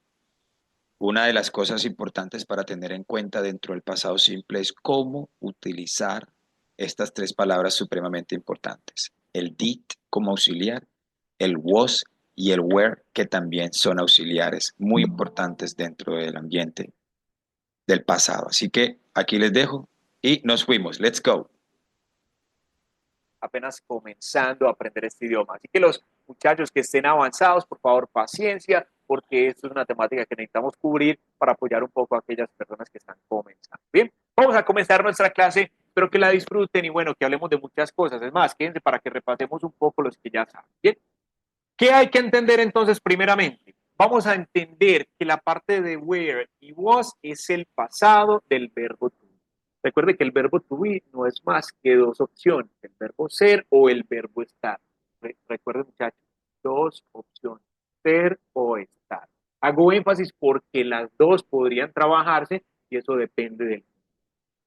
Una de las cosas importantes para tener en cuenta dentro del pasado simple es cómo utilizar estas tres palabras supremamente importantes. El did como auxiliar, el was y el were, que también son auxiliares muy importantes dentro del ambiente del pasado. Así que aquí les dejo y nos fuimos. Let's go. Apenas comenzando a aprender este idioma. Así que los muchachos que estén avanzados, por favor, paciencia, porque esto es una temática que necesitamos cubrir para apoyar un poco a aquellas personas que están comenzando. Bien, vamos a comenzar nuestra clase. Espero que la disfruten y bueno, que hablemos de muchas cosas. Es más, quédense para que repasemos un poco los que ya saben. Bien, ¿qué hay que entender entonces primeramente? Vamos a entender que la parte de were y was es el pasado del verbo to. Recuerde que el verbo to be no es más que dos opciones, el verbo ser o el verbo estar. Recuerden, muchachos, dos opciones, ser o estar. Hago énfasis porque las dos podrían trabajarse y eso depende del.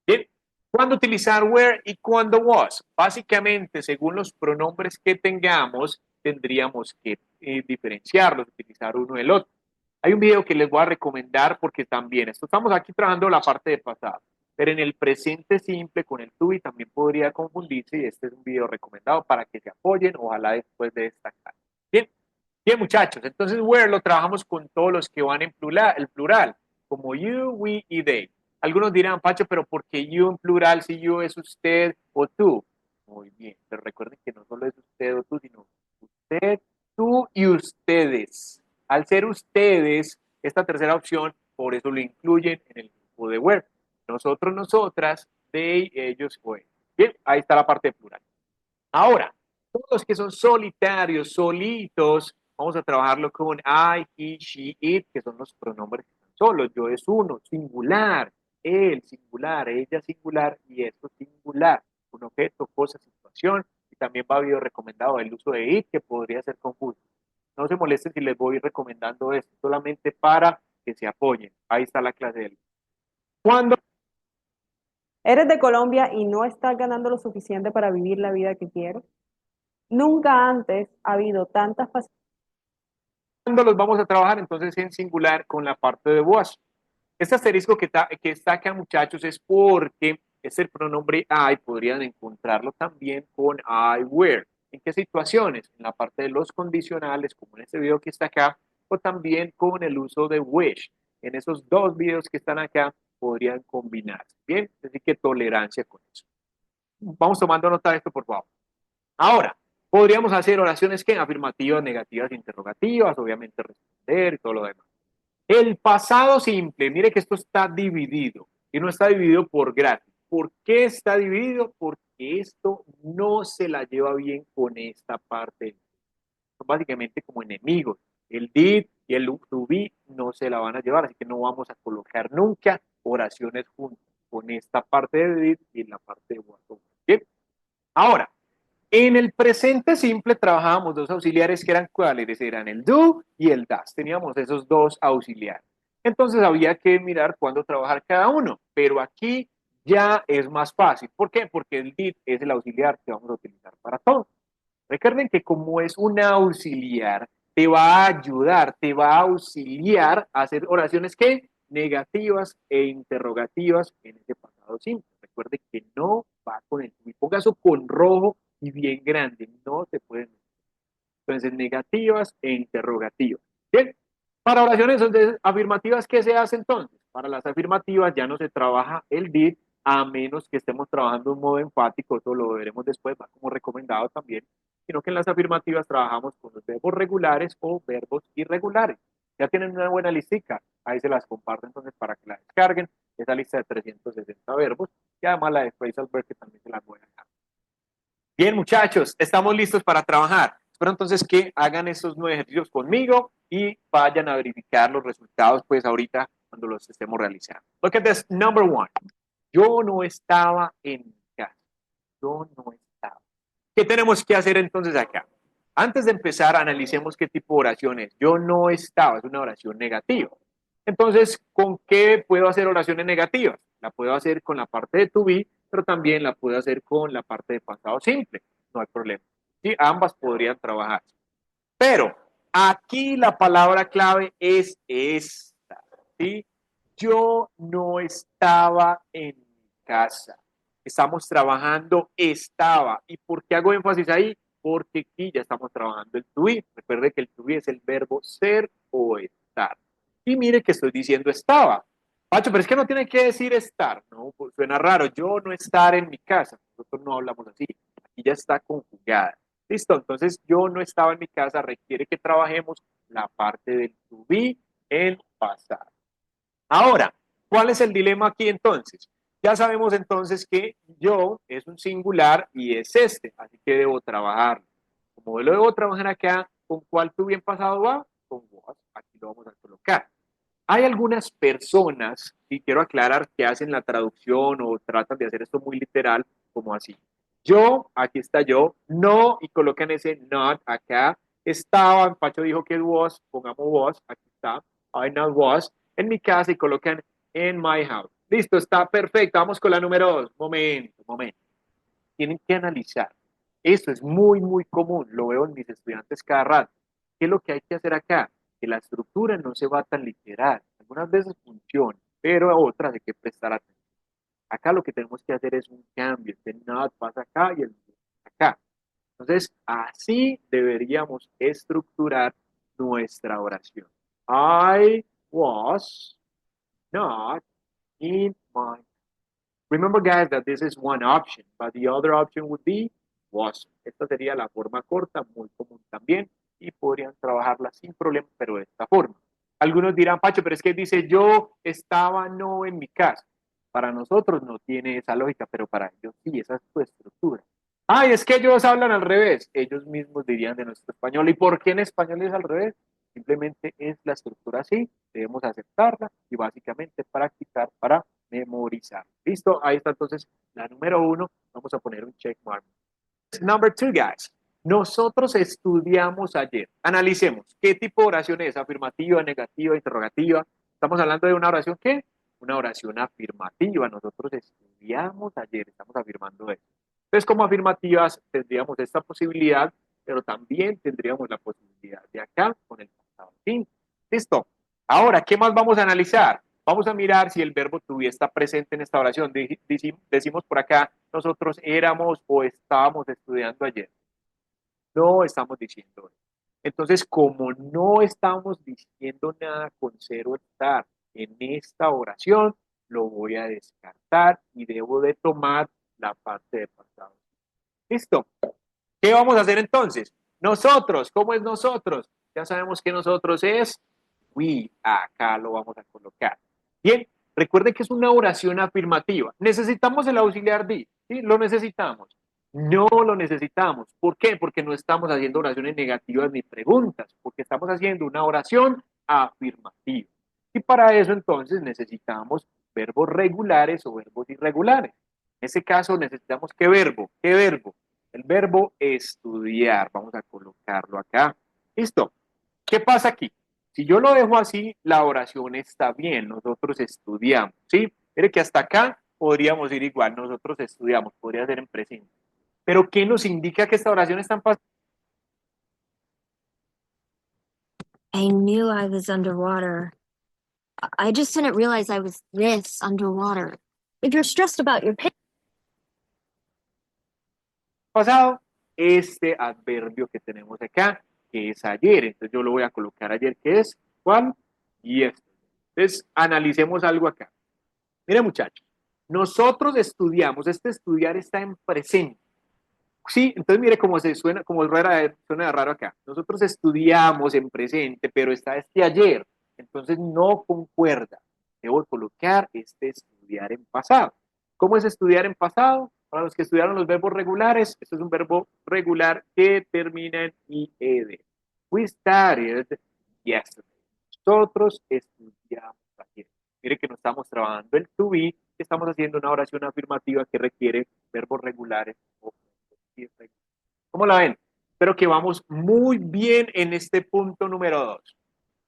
Bien, ¿cuándo utilizar were y cuándo was? Básicamente, según los pronombres que tengamos, tendríamos que diferenciarlos, utilizar uno del otro. Hay un video que les voy a recomendar porque también, estamos aquí trabajando la parte de pasado. Pero en el presente simple con el to be también podría confundirse y este es un video recomendado para que se apoyen, ojalá después de esta clase. Bien, bien muchachos, entonces where lo trabajamos con todos los que van en plural, el plural, como you, we y they. Algunos dirán, Pacho, pero ¿por qué you en plural si you es usted o tú? Muy bien, pero recuerden que no solo es usted o tú, sino usted, tú y ustedes. Al ser ustedes, esta tercera opción, por eso lo incluyen en el grupo de where. Nosotros, nosotras, they, ellos o ellos. Bien, ahí está la parte de plural. Ahora, todos los que son solitarios, solitos, vamos a trabajarlo con I, he, she, it, que son los pronombres que están solos. Yo es uno, singular, él, singular, ella, singular, y esto singular. Un objeto, cosa, situación, y también va a haber recomendado el uso de it, que podría ser confuso. No se molesten si les voy recomendando esto, solamente para que se apoyen. Ahí está la clase de él. ¿Cuándo? ¿Eres de Colombia y no estás ganando lo suficiente para vivir la vida que quieres? Nunca antes ha habido tantas facilidades. ¿Cuándo los vamos a trabajar? Entonces en singular con la parte de was. Este asterisco que está acá, muchachos, es porque es el pronombre I, podrían encontrarlo también con I, were. ¿En qué situaciones? En la parte de los condicionales, como en este video que está acá, o también con el uso de wish. En esos dos videos que están acá, podrían combinarse. Bien, así que tolerancia con eso. Vamos tomando nota de esto, por favor. Ahora, podríamos hacer oraciones que afirmativas, negativas, interrogativas, obviamente responder y todo lo demás. El pasado simple, mire que esto está dividido y no está dividido por gratis. ¿Por qué está dividido? Porque esto no se la lleva bien con esta parte. Son básicamente como enemigos. El did y el to be no se la van a llevar, así que no vamos a colocar nunca oraciones juntas con esta parte de did y la parte de was. ¿Bien? Ahora, en el presente simple trabajábamos dos auxiliares que eran cuáles, eran el do y el das. Teníamos esos dos auxiliares. Entonces había que mirar cuándo trabajar cada uno, pero aquí ya es más fácil. ¿Por qué? Porque el did es el auxiliar que vamos a utilizar para todo. Recuerden que como es un auxiliar, te va a ayudar, te va a auxiliar a hacer oraciones que negativas e interrogativas en ese pasado simple. Recuerde que no va con el y ponga eso con rojo y bien grande, no se pueden. Entonces, negativas e interrogativas. Bien, para oraciones afirmativas, ¿qué se hace entonces? Para las afirmativas ya no se trabaja el did, a menos que estemos trabajando un modo enfático, eso lo veremos después, va como recomendado también, sino que en las afirmativas trabajamos con los verbos regulares o verbos irregulares. Ya tienen una buena listica, ahí se las comparto entonces para que la descarguen, esa lista de 360 verbos, y además la de phrasal verb que también se las voy a dejar. Bien, muchachos, estamos listos para trabajar. Espero entonces que hagan estos 9 ejercicios conmigo y vayan a verificar los resultados, pues ahorita cuando los estemos realizando. Look at this, number 1. Yo no estaba en mi casa. Yo no estaba. ¿Qué tenemos que hacer entonces acá? Antes de empezar, analicemos qué tipo de oración es. Yo no estaba, es una oración negativa. Entonces, ¿con qué puedo hacer oraciones negativas? La puedo hacer con la parte de to be, pero también la puedo hacer con la parte de pasado simple. No hay problema. ¿Sí? Ambas podrían trabajar. Pero aquí la palabra clave es esta. ¿Sí? Yo no estaba en mi casa. Estamos trabajando estaba. ¿Y por qué hago énfasis ahí? Porque aquí ya estamos trabajando el to be. Recuerde que el to be es el verbo ser o estar. Y mire que estoy diciendo estaba. Pacho, pero es que no tiene que decir estar, ¿no? Pues suena raro. Yo no estar en mi casa. Nosotros no hablamos así. Aquí ya está conjugada. Listo, entonces yo no estaba en mi casa requiere que trabajemos la parte del to be en pasado. Ahora, ¿cuál es el dilema aquí entonces? Ya sabemos entonces que yo es un singular y es este, así que debo trabajar. Como lo debo trabajar acá, ¿con cuál to be en pasado va? Con was, aquí lo vamos a colocar. Hay algunas personas, y quiero aclarar, que hacen la traducción o tratan de hacer esto muy literal, como así. Yo, aquí está yo, no, y colocan ese not acá. Estaba, Pacho dijo que was, pongamos was, aquí está, I not was, en mi casa y colocan in my house. Listo, está perfecto. Vamos con la número 2. Momento. Tienen que analizar. Esto es muy, muy común. Lo veo en mis estudiantes cada rato. ¿Qué es lo que hay que hacer acá? Que la estructura no se va tan literal. Algunas veces funciona, pero a otras hay que prestar atención. Acá lo que tenemos que hacer es un cambio. El not pasa acá y el acá. Entonces, así deberíamos estructurar nuestra oración. I was not in my. Remember, guys, that this is one option, but the other option would be was. Esta sería la forma corta, muy común también, y podrían trabajarla sin problema, pero de esta forma. Algunos dirán, Pacho, pero es que dice yo estaba no en mi casa. Para nosotros no tiene esa lógica, pero para ellos sí, esa es su estructura. Ay, es que ellos hablan al revés. Ellos mismos dirían de nuestro español. ¿Y por qué en español es al revés? Simplemente es la estructura así, debemos aceptarla y básicamente practicar para memorizar. ¿Listo? Ahí está entonces la número 1. Vamos a poner un check mark. Number 2, guys. Nosotros estudiamos ayer. Analicemos. ¿Qué tipo de oración es? ¿Afirmativa, negativa, interrogativa? Estamos hablando de una oración, ¿qué? Una oración afirmativa. Nosotros estudiamos ayer. Estamos afirmando eso. Entonces, como afirmativas, tendríamos esta posibilidad, pero también tendríamos la posibilidad de acá con el pasado simple. ¿Listo? Ahora, ¿qué más vamos a analizar? Vamos a mirar si el verbo to be está presente en esta oración. Decimos por acá, nosotros éramos o estábamos estudiando ayer. No estamos diciendo eso. Entonces, como no estamos diciendo nada con ser o estar en esta oración, lo voy a descartar y debo de tomar la parte de pasado. ¿Listo? ¿Qué vamos a hacer entonces? Nosotros, ¿cómo es nosotros? Ya sabemos que nosotros es we. Acá lo vamos a colocar. Bien, recuerden que es una oración afirmativa. ¿Necesitamos el auxiliar de? ¿Sí? ¿Lo necesitamos? No lo necesitamos. ¿Por qué? Porque no estamos haciendo oraciones negativas ni preguntas, porque estamos haciendo una oración afirmativa. Y para eso entonces necesitamos verbos regulares o verbos irregulares. En ese caso necesitamos ¿qué verbo? ¿Qué verbo? El verbo estudiar. Vamos a colocarlo acá. ¿Listo? ¿Qué pasa aquí? Si yo lo dejo así, la oración está bien. Nosotros estudiamos, ¿sí? Mire que hasta acá podríamos ir igual. Nosotros estudiamos, podría ser en presente. Pero ¿qué nos indica que esta oración está en pasado? I knew I was underwater. I just didn't realize I was this underwater. If you're stressed about your Pasado, este adverbio que tenemos acá, que es ayer. Entonces yo lo voy a colocar ayer, que es ¿cuál? Y esto. Entonces analicemos algo acá. Mire, muchachos, nosotros estudiamos, este estudiar está en presente. Sí, entonces mire cómo se suena, como suena raro acá. Nosotros estudiamos en presente, pero está este ayer. Entonces no concuerda. Debo colocar este estudiar en pasado. ¿Cómo es estudiar en pasado? Para los que estudiaron los verbos regulares, esto es un verbo regular que termina en IED. We studied yesterday. Nosotros estudiamos ayer. Mire que no estamos trabajando el to be, estamos haciendo una oración afirmativa que requiere verbos regulares o irregulares. ¿Cómo la ven? Espero que vamos muy bien en este punto número 2.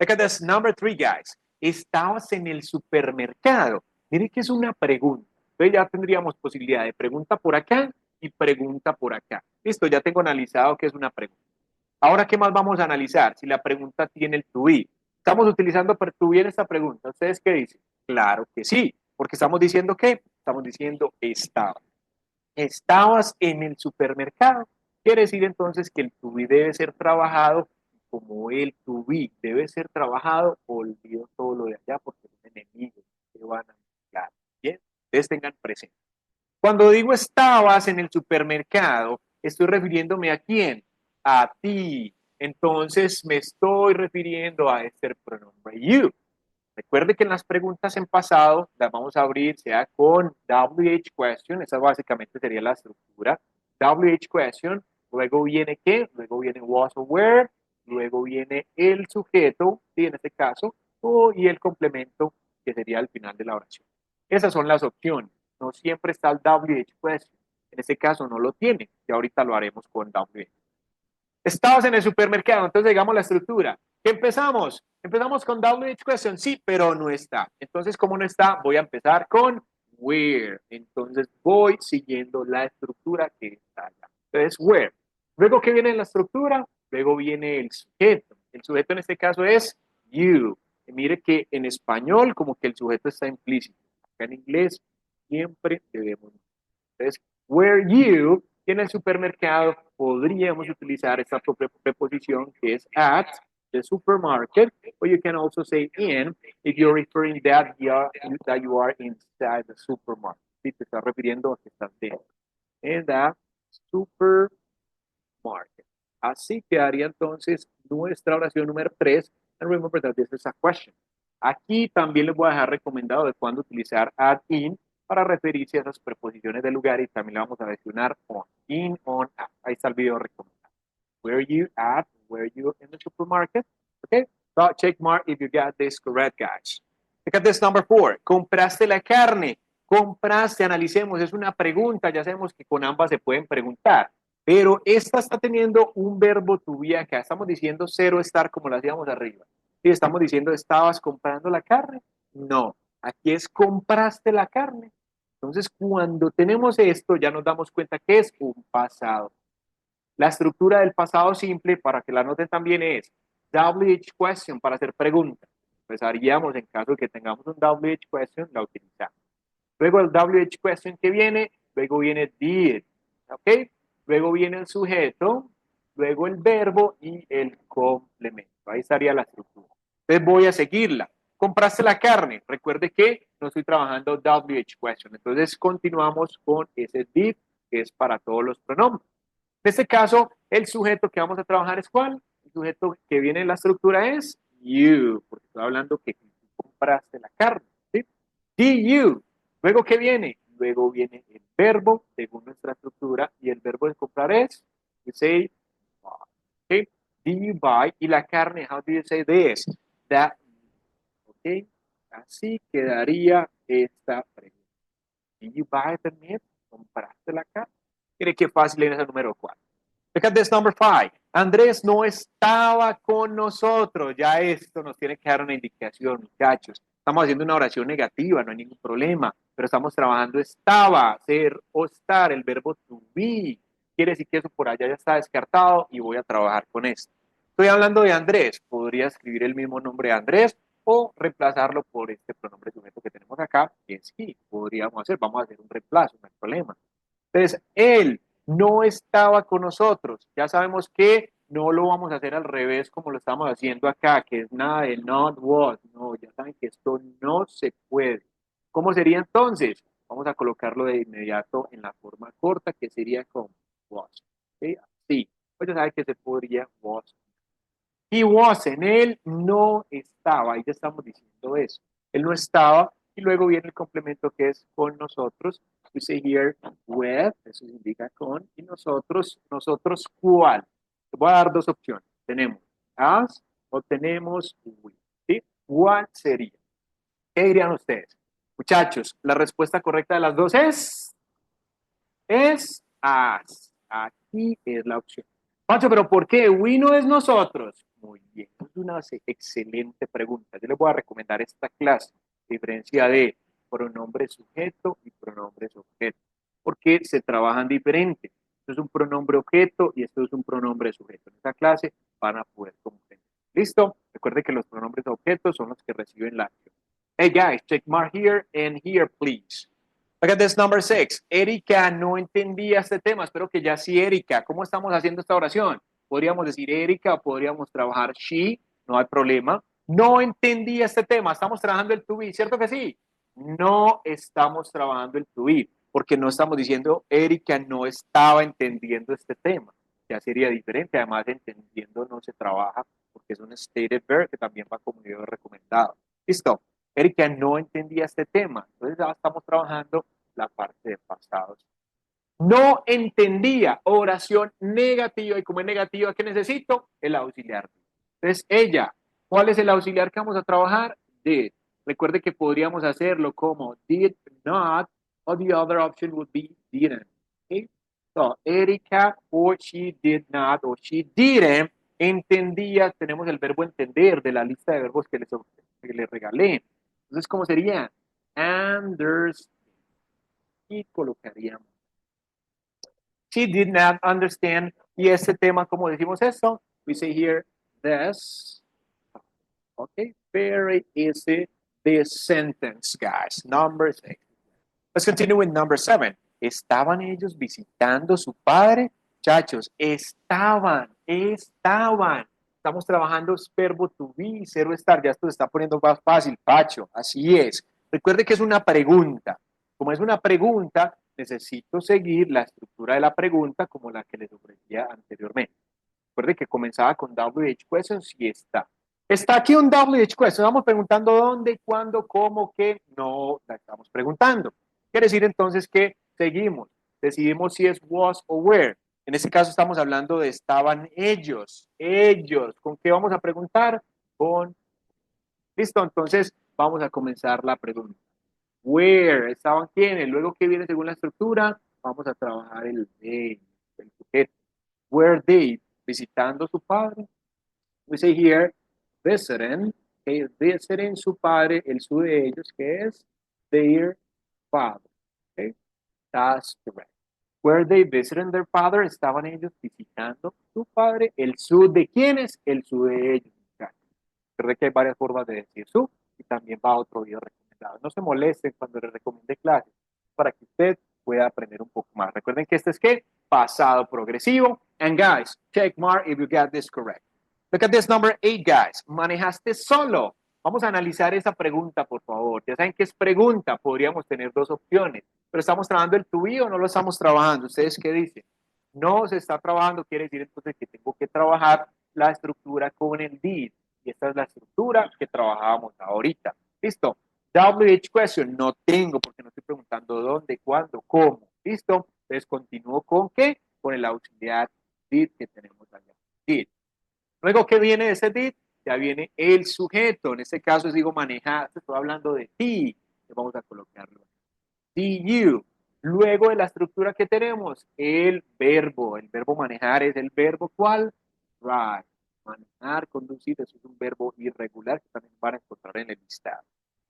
Look at this number 3, guys. Estabas en el supermercado. Mire que es una pregunta. Entonces ya tendríamos posibilidad de pregunta por acá y pregunta por acá. Listo, ya tengo analizado que es una pregunta. Ahora, ¿qué más vamos a analizar? Si la pregunta tiene el to be. ¿Estamos utilizando to be en esta pregunta? ¿Ustedes qué dicen? Claro que sí, porque estamos diciendo ¿qué? Estamos diciendo estaba. Estabas en el supermercado. Quiere decir entonces que el to be debe ser trabajado como el to be debe ser trabajado. Olvido todo lo de allá porque son enemigos que van a mezclar. Bien, ustedes tengan presente. Cuando digo estabas en el supermercado, estoy refiriéndome a quién, a ti. Entonces me estoy refiriendo a este pronombre you. Recuerde que en las preguntas en pasado las vamos a abrir sea con WH question, esa básicamente sería la estructura. WH question, luego viene ¿qué? Luego viene was o were, luego viene el sujeto, ¿sí? En este caso, y el complemento que sería al final de la oración. Esas son las opciones. No siempre está el WH question. En este caso no lo tiene. Y ahorita lo haremos con WH. Estabas en el supermercado, entonces digamos la estructura. ¿Qué empezamos? Empezamos con WH question, sí, pero no está. Entonces, como no está, voy a empezar con where. Entonces, voy siguiendo la estructura que está allá. Entonces, where. Luego, ¿qué viene en la estructura? Luego viene el sujeto. El sujeto en este caso es you. Y mire que en español como que el sujeto está implícito. Acá en inglés siempre debemos. Entonces, where you, y en el supermercado podríamos utilizar esta preposición que es at, the supermarket, or you can also say in if you're referring that you are inside the supermarket. Si te estás refiriendo a que estás dentro. In the supermarket. Así quedaría entonces nuestra oración número 3. And remember that this is a question. Aquí también les voy a dejar recomendado de cuándo utilizar add in para referirse a esas preposiciones del lugar y también le vamos a mencionar on, in, on, at. Ahí está el video recomendado. Where you at? Where you in the supermarket? Okay, so check mark if you got this correct, guys. Look at this number 4. ¿Compraste la carne? Compraste, analicemos, es una pregunta, ya sabemos que con ambas se pueden preguntar, pero esta está teniendo un verbo to be acá. Estamos diciendo cero estar como lo hacíamos arriba. ¿Sí? Estamos diciendo, ¿estabas comprando la carne? No, aquí es compraste la carne. Entonces, cuando tenemos esto, ya nos damos cuenta que es un pasado. La estructura del pasado simple, para que la noten también, es WH question para hacer preguntas. Pues haríamos, en caso de que tengamos un WH question, la utilizamos. Luego el WH question que viene, luego viene did, ¿ok? Luego viene el sujeto, luego el verbo y el complemento. Ahí estaría la estructura. Entonces voy a seguirla. ¿Compraste la carne? Recuerde que no estoy trabajando WH question. Entonces continuamos con ese did, que es para todos los pronombres. En este caso, el sujeto que vamos a trabajar es ¿cuál? El sujeto que viene en la estructura es you, porque estoy hablando que tú compraste la carne. ¿Sí? Did you. Luego, ¿qué viene? Luego viene el verbo, según nuestra estructura, y el verbo de comprar es, you say, buy. Okay? Did you buy? Y la carne, how do you say this? That. Ok, así quedaría esta pregunta. Did you buy the meat? ¿Compraste la carne? Mire qué fácil es el número 4. Look at this number 5. Andrés no estaba con nosotros. Ya esto nos tiene que dar una indicación, muchachos. Estamos haciendo una oración negativa, no hay ningún problema, pero estamos trabajando estaba, ser o estar, el verbo to be. Quiere decir que eso por allá ya está descartado y voy a trabajar con esto. Estoy hablando de Andrés. Podría escribir el mismo nombre de Andrés o reemplazarlo por este pronombre sujeto que tenemos acá, que es he. Podríamos hacer, vamos a hacer un reemplazo, no hay problema. Entonces, él no estaba con nosotros. Ya sabemos que no lo vamos a hacer al revés como lo estamos haciendo acá, que es nada de not was. No, ya saben que esto no se puede. ¿Cómo sería entonces? Vamos a colocarlo de inmediato en la forma corta, que sería con was. ¿Sí? Así. Pues ya saben que se podría was. He wasn't. Él no estaba. Ahí ya estamos diciendo eso. Él no estaba. Y luego viene el complemento que es con nosotros. We say here with, eso indica con, y nosotros ¿cuál? Te voy a dar dos opciones. Tenemos as o tenemos with. ¿Sí? ¿Cuál sería? ¿Qué dirían ustedes? Muchachos, la respuesta correcta de las dos es as. Aquí es la opción. Pancho, ¿pero por qué? We no es nosotros. Muy bien, es una excelente pregunta. Yo les voy a recomendar esta clase, diferencia de pronombre sujeto y pronombres objeto, porque se trabajan diferente. Esto es un pronombre objeto y esto es un pronombre sujeto. En esta clase van a poder comprender. ¿Listo? Recuerden que los pronombres objetos son los que reciben la acción. Hey guys, check mark here and here, please. Look at this number 6. Erika no entendía este tema. Espero que ya sí, Erika. ¿Cómo estamos haciendo esta oración? Podríamos decir Erika, podríamos trabajar she, no hay problema. No entendía este tema. Estamos trabajando el to be, ¿cierto que sí? No estamos trabajando el to be, porque no estamos diciendo Erika no estaba entendiendo este tema. Ya sería diferente. Además, entendiendo no se trabaja porque es un stated verb que también va como video recomendado. ¿Listo? Erika no entendía este tema. Entonces ya estamos trabajando la parte de pasados. No entendía, oración negativa. ¿Y como es negativa, qué necesito? El auxiliar. Entonces ella, ¿cuál es el auxiliar que vamos a trabajar? Did. Recuerde que podríamos hacerlo como did not, or the other option would be didn't. Okay? So, Erika, or she did not, or she didn't, entendía, tenemos el verbo entender de la lista de verbos que les regalé. Entonces, ¿cómo sería? Understand. Y colocaríamos. She did not understand. Y este tema, ¿cómo decimos esto? We say here, this. Okay, very easy. This sentence, guys. Number 6. Let's continue with number 7. ¿Estaban ellos visitando a su padre? Muchachos, estaban. Estamos trabajando verbo to be, cero estar. Ya esto se está poniendo más fácil, Pacho. Así es. Recuerde que es una pregunta. Como es una pregunta, necesito seguir la estructura de la pregunta como la que les ofrecía anteriormente. Recuerde que comenzaba con WH questions y está. Está aquí un WH question. Estamos preguntando dónde, cuándo, cómo, qué. No la estamos preguntando. Quiere decir entonces que seguimos. Decidimos si es was o were. En este caso estamos hablando de estaban ellos. Ellos. ¿Con qué vamos a preguntar? Con. Listo, entonces vamos a comenzar la pregunta. Where, ¿estaban quiénes? Luego, ¿qué viene según la estructura? Vamos a trabajar el they, el sujeto. Were they, visitando a su padre. We say here, visiting, okay, visiting su padre, el su de ellos, que es their father. Okay? That's correct. Were they visiting their father? Estaban ellos visitando su padre. El su de quiénes? El su de ellos. Recuerde que hay varias formas de decir su y también va a otro video recomendado. No se molesten cuando les recomiende clases para que usted pueda aprender un poco más. Recuerden que este es ¿qué? Pasado progresivo. And guys, check mark if you got this correct. Look at this number 8, guys. ¿Manejaste solo? Vamos a analizar esa pregunta, por favor. Ya saben que es pregunta. Podríamos tener dos opciones. Pero ¿estamos trabajando el to be o no lo estamos trabajando? ¿Ustedes qué dicen? No se está trabajando, quiere decir entonces que tengo que trabajar la estructura con el did. Y esta es la estructura que trabajábamos ahorita. ¿Listo? WH question no tengo porque no estoy preguntando dónde, cuándo, cómo. ¿Listo? Entonces continúo con ¿qué? Con el auxiliar did que tenemos allá. Did. Luego, ¿qué viene de ese did? Ya viene el sujeto. En este caso, digo manejar. Estoy hablando de ti. Vamos a colocarlo. See you. Luego de la estructura que tenemos, el verbo. El verbo manejar es el verbo ¿cuál? Drive. Manejar, conducir, eso es un verbo irregular que también van a encontrar en el listado.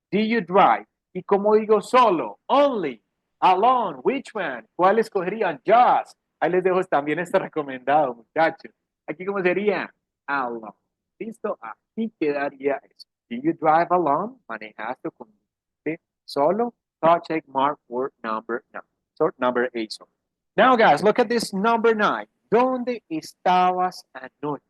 Do you drive? Y como digo solo, only, alone, which one? ¿Cuál escogerían? Just. Ahí les dejo también este recomendado, muchachos. Aquí cómo sería, alone. ¿Listo? Aquí quedaría eso. Do you drive alone? ¿Manejaste o conduciste solo? So check mark for number 9. So number 8. So. Now guys, look at this number 9. ¿Dónde estabas anoche?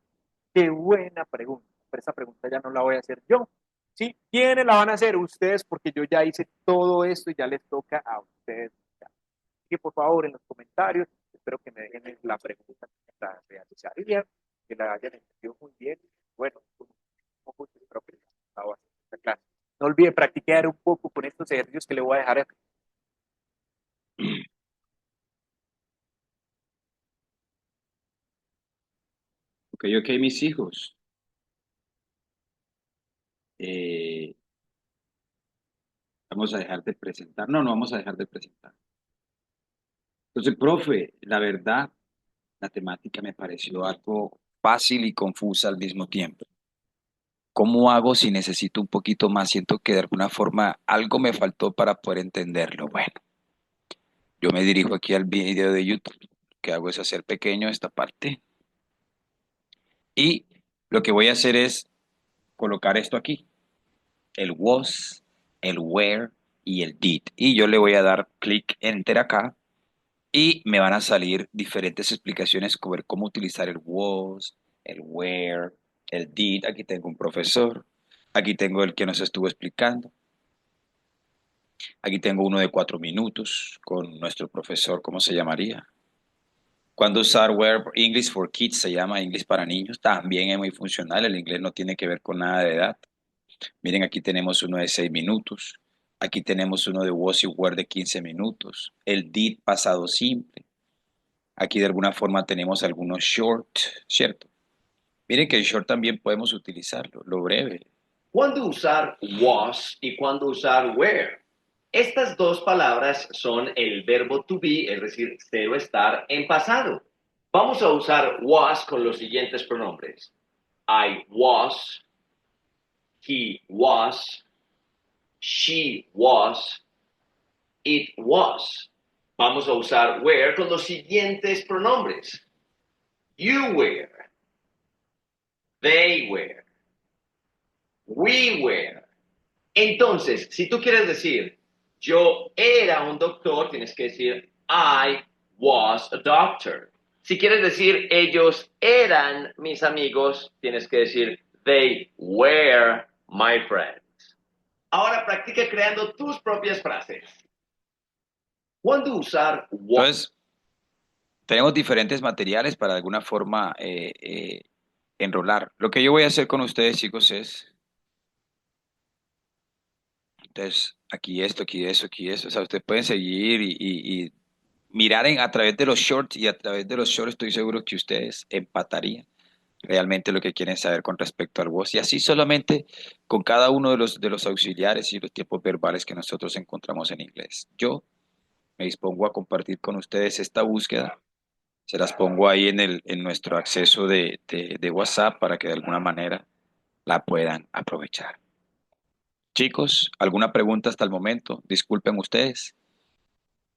Qué buena pregunta, pero esa pregunta ya no la voy a hacer yo. ¿Sí? ¿Quiénes la van a hacer? Ustedes, porque yo ya hice todo esto y ya les toca a ustedes. Así que por favor en los comentarios, espero que me dejen la pregunta para realizar bien, que la hayan entendido muy bien. Bueno, espero que les haya gustado esta clase. No olviden practicar un poco con estos ejercicios que le voy a dejar aquí. Ok, mis hijos. Vamos a dejar de presentar. No vamos a dejar de presentar. Entonces, profe, la verdad, la temática me pareció algo fácil y confusa al mismo tiempo. ¿Cómo hago si necesito un poquito más? Siento que de alguna forma algo me faltó para poder entenderlo. Bueno, yo me dirijo aquí al video de YouTube. Lo que hago es hacer pequeño esta parte. Y lo que voy a hacer es colocar esto aquí. El was, el where y el did. Y yo le voy a dar clic enter acá y me van a salir diferentes explicaciones sobre cómo utilizar el was, el where, el did. Aquí tengo un profesor. Aquí tengo el que nos estuvo explicando. Aquí tengo uno de 4 minutos con nuestro profesor, ¿cómo se llamaría? Cuando usar where, English for Kids se llama English para niños. También es muy funcional. El inglés no tiene que ver con nada de edad. Miren, aquí tenemos uno de 6 minutos. Aquí tenemos uno de was y were de 15 minutos. El did pasado simple. Aquí de alguna forma tenemos algunos short, ¿cierto? Miren que el short también podemos utilizarlo, lo breve. ¿Cuándo usar was y cuándo usar were? Estas dos palabras son el verbo to be, es decir, ser o estar en pasado. Vamos a usar was con los siguientes pronombres. I was, he was, she was, it was. Vamos a usar were con los siguientes pronombres. You were, they were, we were. Entonces, si tú quieres decir yo era un doctor, tienes que decir I was a doctor. Si quieres decir ellos eran mis amigos, tienes que decir they were my friends. Ahora practica creando tus propias frases. ¿Cuándo usar was? Entonces, tenemos diferentes materiales para de alguna forma enrolar. Lo que yo voy a hacer con ustedes, chicos, es, entonces, aquí esto, aquí eso, aquí eso. O sea, ustedes pueden seguir y mirar a través de los shorts, y a través de los shorts estoy seguro que ustedes empatarían realmente lo que quieren saber con respecto al voz. Y así solamente con cada uno de los auxiliares y los tiempos verbales que nosotros encontramos en inglés. Yo me dispongo a compartir con ustedes esta búsqueda. Se las pongo ahí en nuestro acceso de WhatsApp para que de alguna manera la puedan aprovechar. Chicos, ¿alguna pregunta hasta el momento? Disculpen ustedes.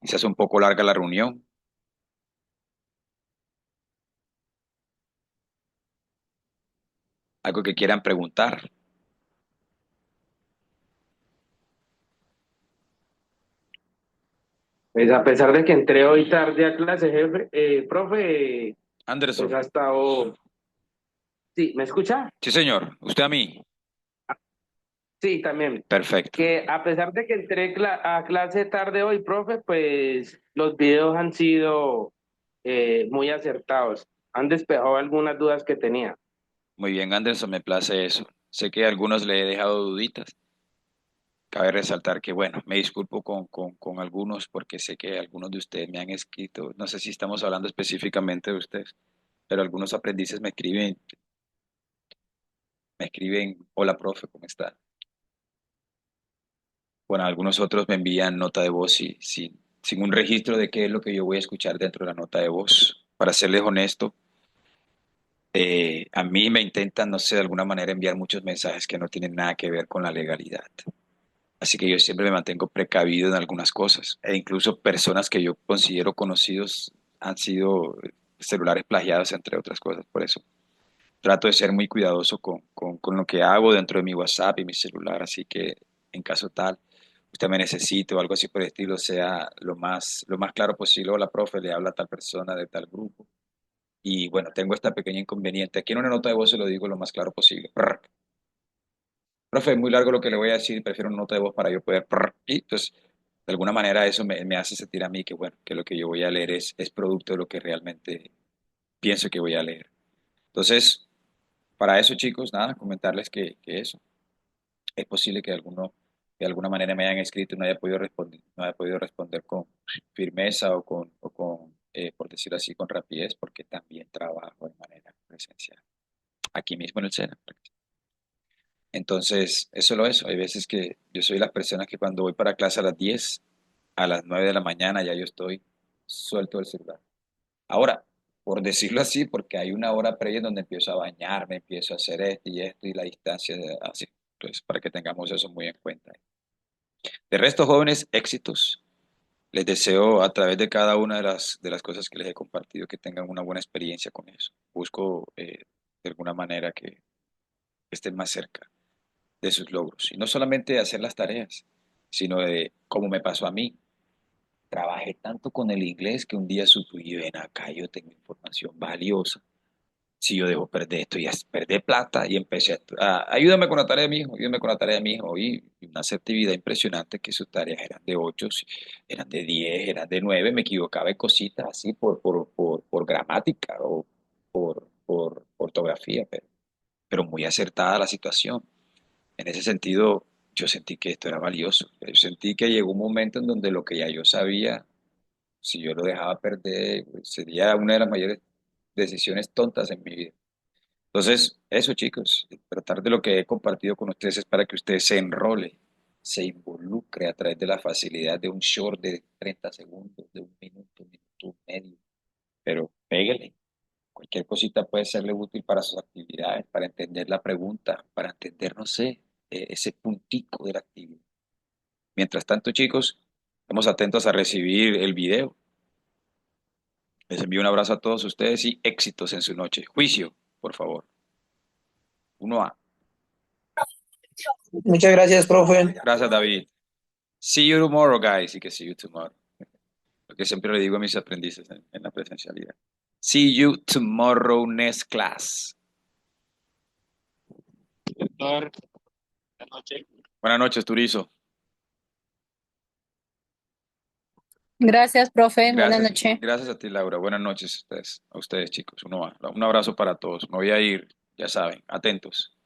Se hace un poco larga la reunión. ¿Algo que quieran preguntar? Pues a pesar de que entré hoy tarde a clase, jefe, profe, Anderson. pues ha estado... Sí, ¿me escucha? Sí, señor. ¿Usted a mí? Sí, también. Perfecto. Que a pesar de que entré a clase tarde hoy, profe, pues los videos han sido muy acertados. Han despejado algunas dudas que tenía. Muy bien, Anderson, me place eso. Sé que a algunos le he dejado duditas. Cabe resaltar que, bueno, me disculpo con algunos porque sé que algunos de ustedes me han escrito, no sé si estamos hablando específicamente de ustedes, pero algunos aprendices me escriben, hola, profe, ¿cómo está? Bueno, algunos otros me envían nota de voz sin un registro de qué es lo que yo voy a escuchar dentro de la nota de voz. Para serles honesto, a mí me intentan, no sé, de alguna manera enviar muchos mensajes que no tienen nada que ver con la legalidad. Así que yo siempre me mantengo precavido en algunas cosas. E incluso personas que yo considero conocidos han sido celulares plagiados, entre otras cosas. Por eso trato de ser muy cuidadoso con lo que hago dentro de mi WhatsApp y mi celular. Así que en caso tal, usted me necesite o algo así por el estilo, sea lo más claro posible. Hola, profe, le habla a tal persona de tal grupo. Y bueno, tengo esta pequeña inconveniente. Aquí en una nota de voz se lo digo lo más claro posible. Profe, es muy largo lo que le voy a decir, prefiero una nota de voz para yo poder... Y pues, de alguna manera eso me hace sentir a mí que, bueno, que lo que yo voy a leer es producto de lo que realmente pienso que voy a leer. Entonces, para eso, chicos, nada, comentarles que eso. Es posible que alguno de alguna manera me hayan escrito y no haya podido responder con firmeza por decirlo así, con rapidez, porque también trabajo de manera presencial, aquí mismo en el SENA. Entonces, es solo eso. Hay veces que yo soy las personas que cuando voy para clase a las 10, a las 9 de la mañana ya yo estoy suelto del celular. Ahora, por decirlo así, porque hay una hora previa en donde empiezo a bañarme, empiezo a hacer esto y la distancia así. Entonces, para que tengamos eso muy en cuenta. De resto, jóvenes, éxitos. Les deseo a través de cada una de las cosas que les he compartido que tengan una buena experiencia con eso. Busco de alguna manera que estén más cerca de sus logros. Y no solamente de hacer las tareas, sino de cómo me pasó a mí. Trabajé tanto con el inglés que un día supe, y ven acá, yo tengo información valiosa. Si yo debo perder esto, ya perder plata y empecé ayúdame con la tarea de mi hijo, ayúdame con la tarea de mi hijo. Y una asertividad impresionante que sus tareas eran de 8, eran de 10, eran de 9, me equivocaba en cositas así por gramática o por ortografía, pero muy acertada la situación. En ese sentido, yo sentí que esto era valioso. Yo sentí que llegó un momento en donde lo que ya yo sabía, si yo lo dejaba perder, pues, sería una de las mayores decisiones tontas en mi vida. Entonces, eso chicos, tratar de lo que he compartido con ustedes es para que ustedes se enrole, se involucre a través de la facilidad de un short de 30 segundos, de un minuto y medio, pero pégale. Cualquier cosita puede serle útil para sus actividades, para entender la pregunta, para entender, no sé, ese puntico de la actividad. Mientras tanto, chicos, estamos atentos a recibir el video. Les envío un abrazo a todos ustedes y éxitos en su noche. Juicio, por favor. 1A. Muchas gracias, profe. Gracias, David. See you tomorrow, guys. Y que see you tomorrow. Lo que siempre le digo a mis aprendices en la presencialidad. See you tomorrow next class. Doctor, buenas noches. Buenas noches, Turizo. Gracias, profe. Buenas Gracias, noches. gracias a ti, Laura. Buenas noches a ustedes, chicos. Un abrazo para todos. Me voy a ir, ya saben, atentos.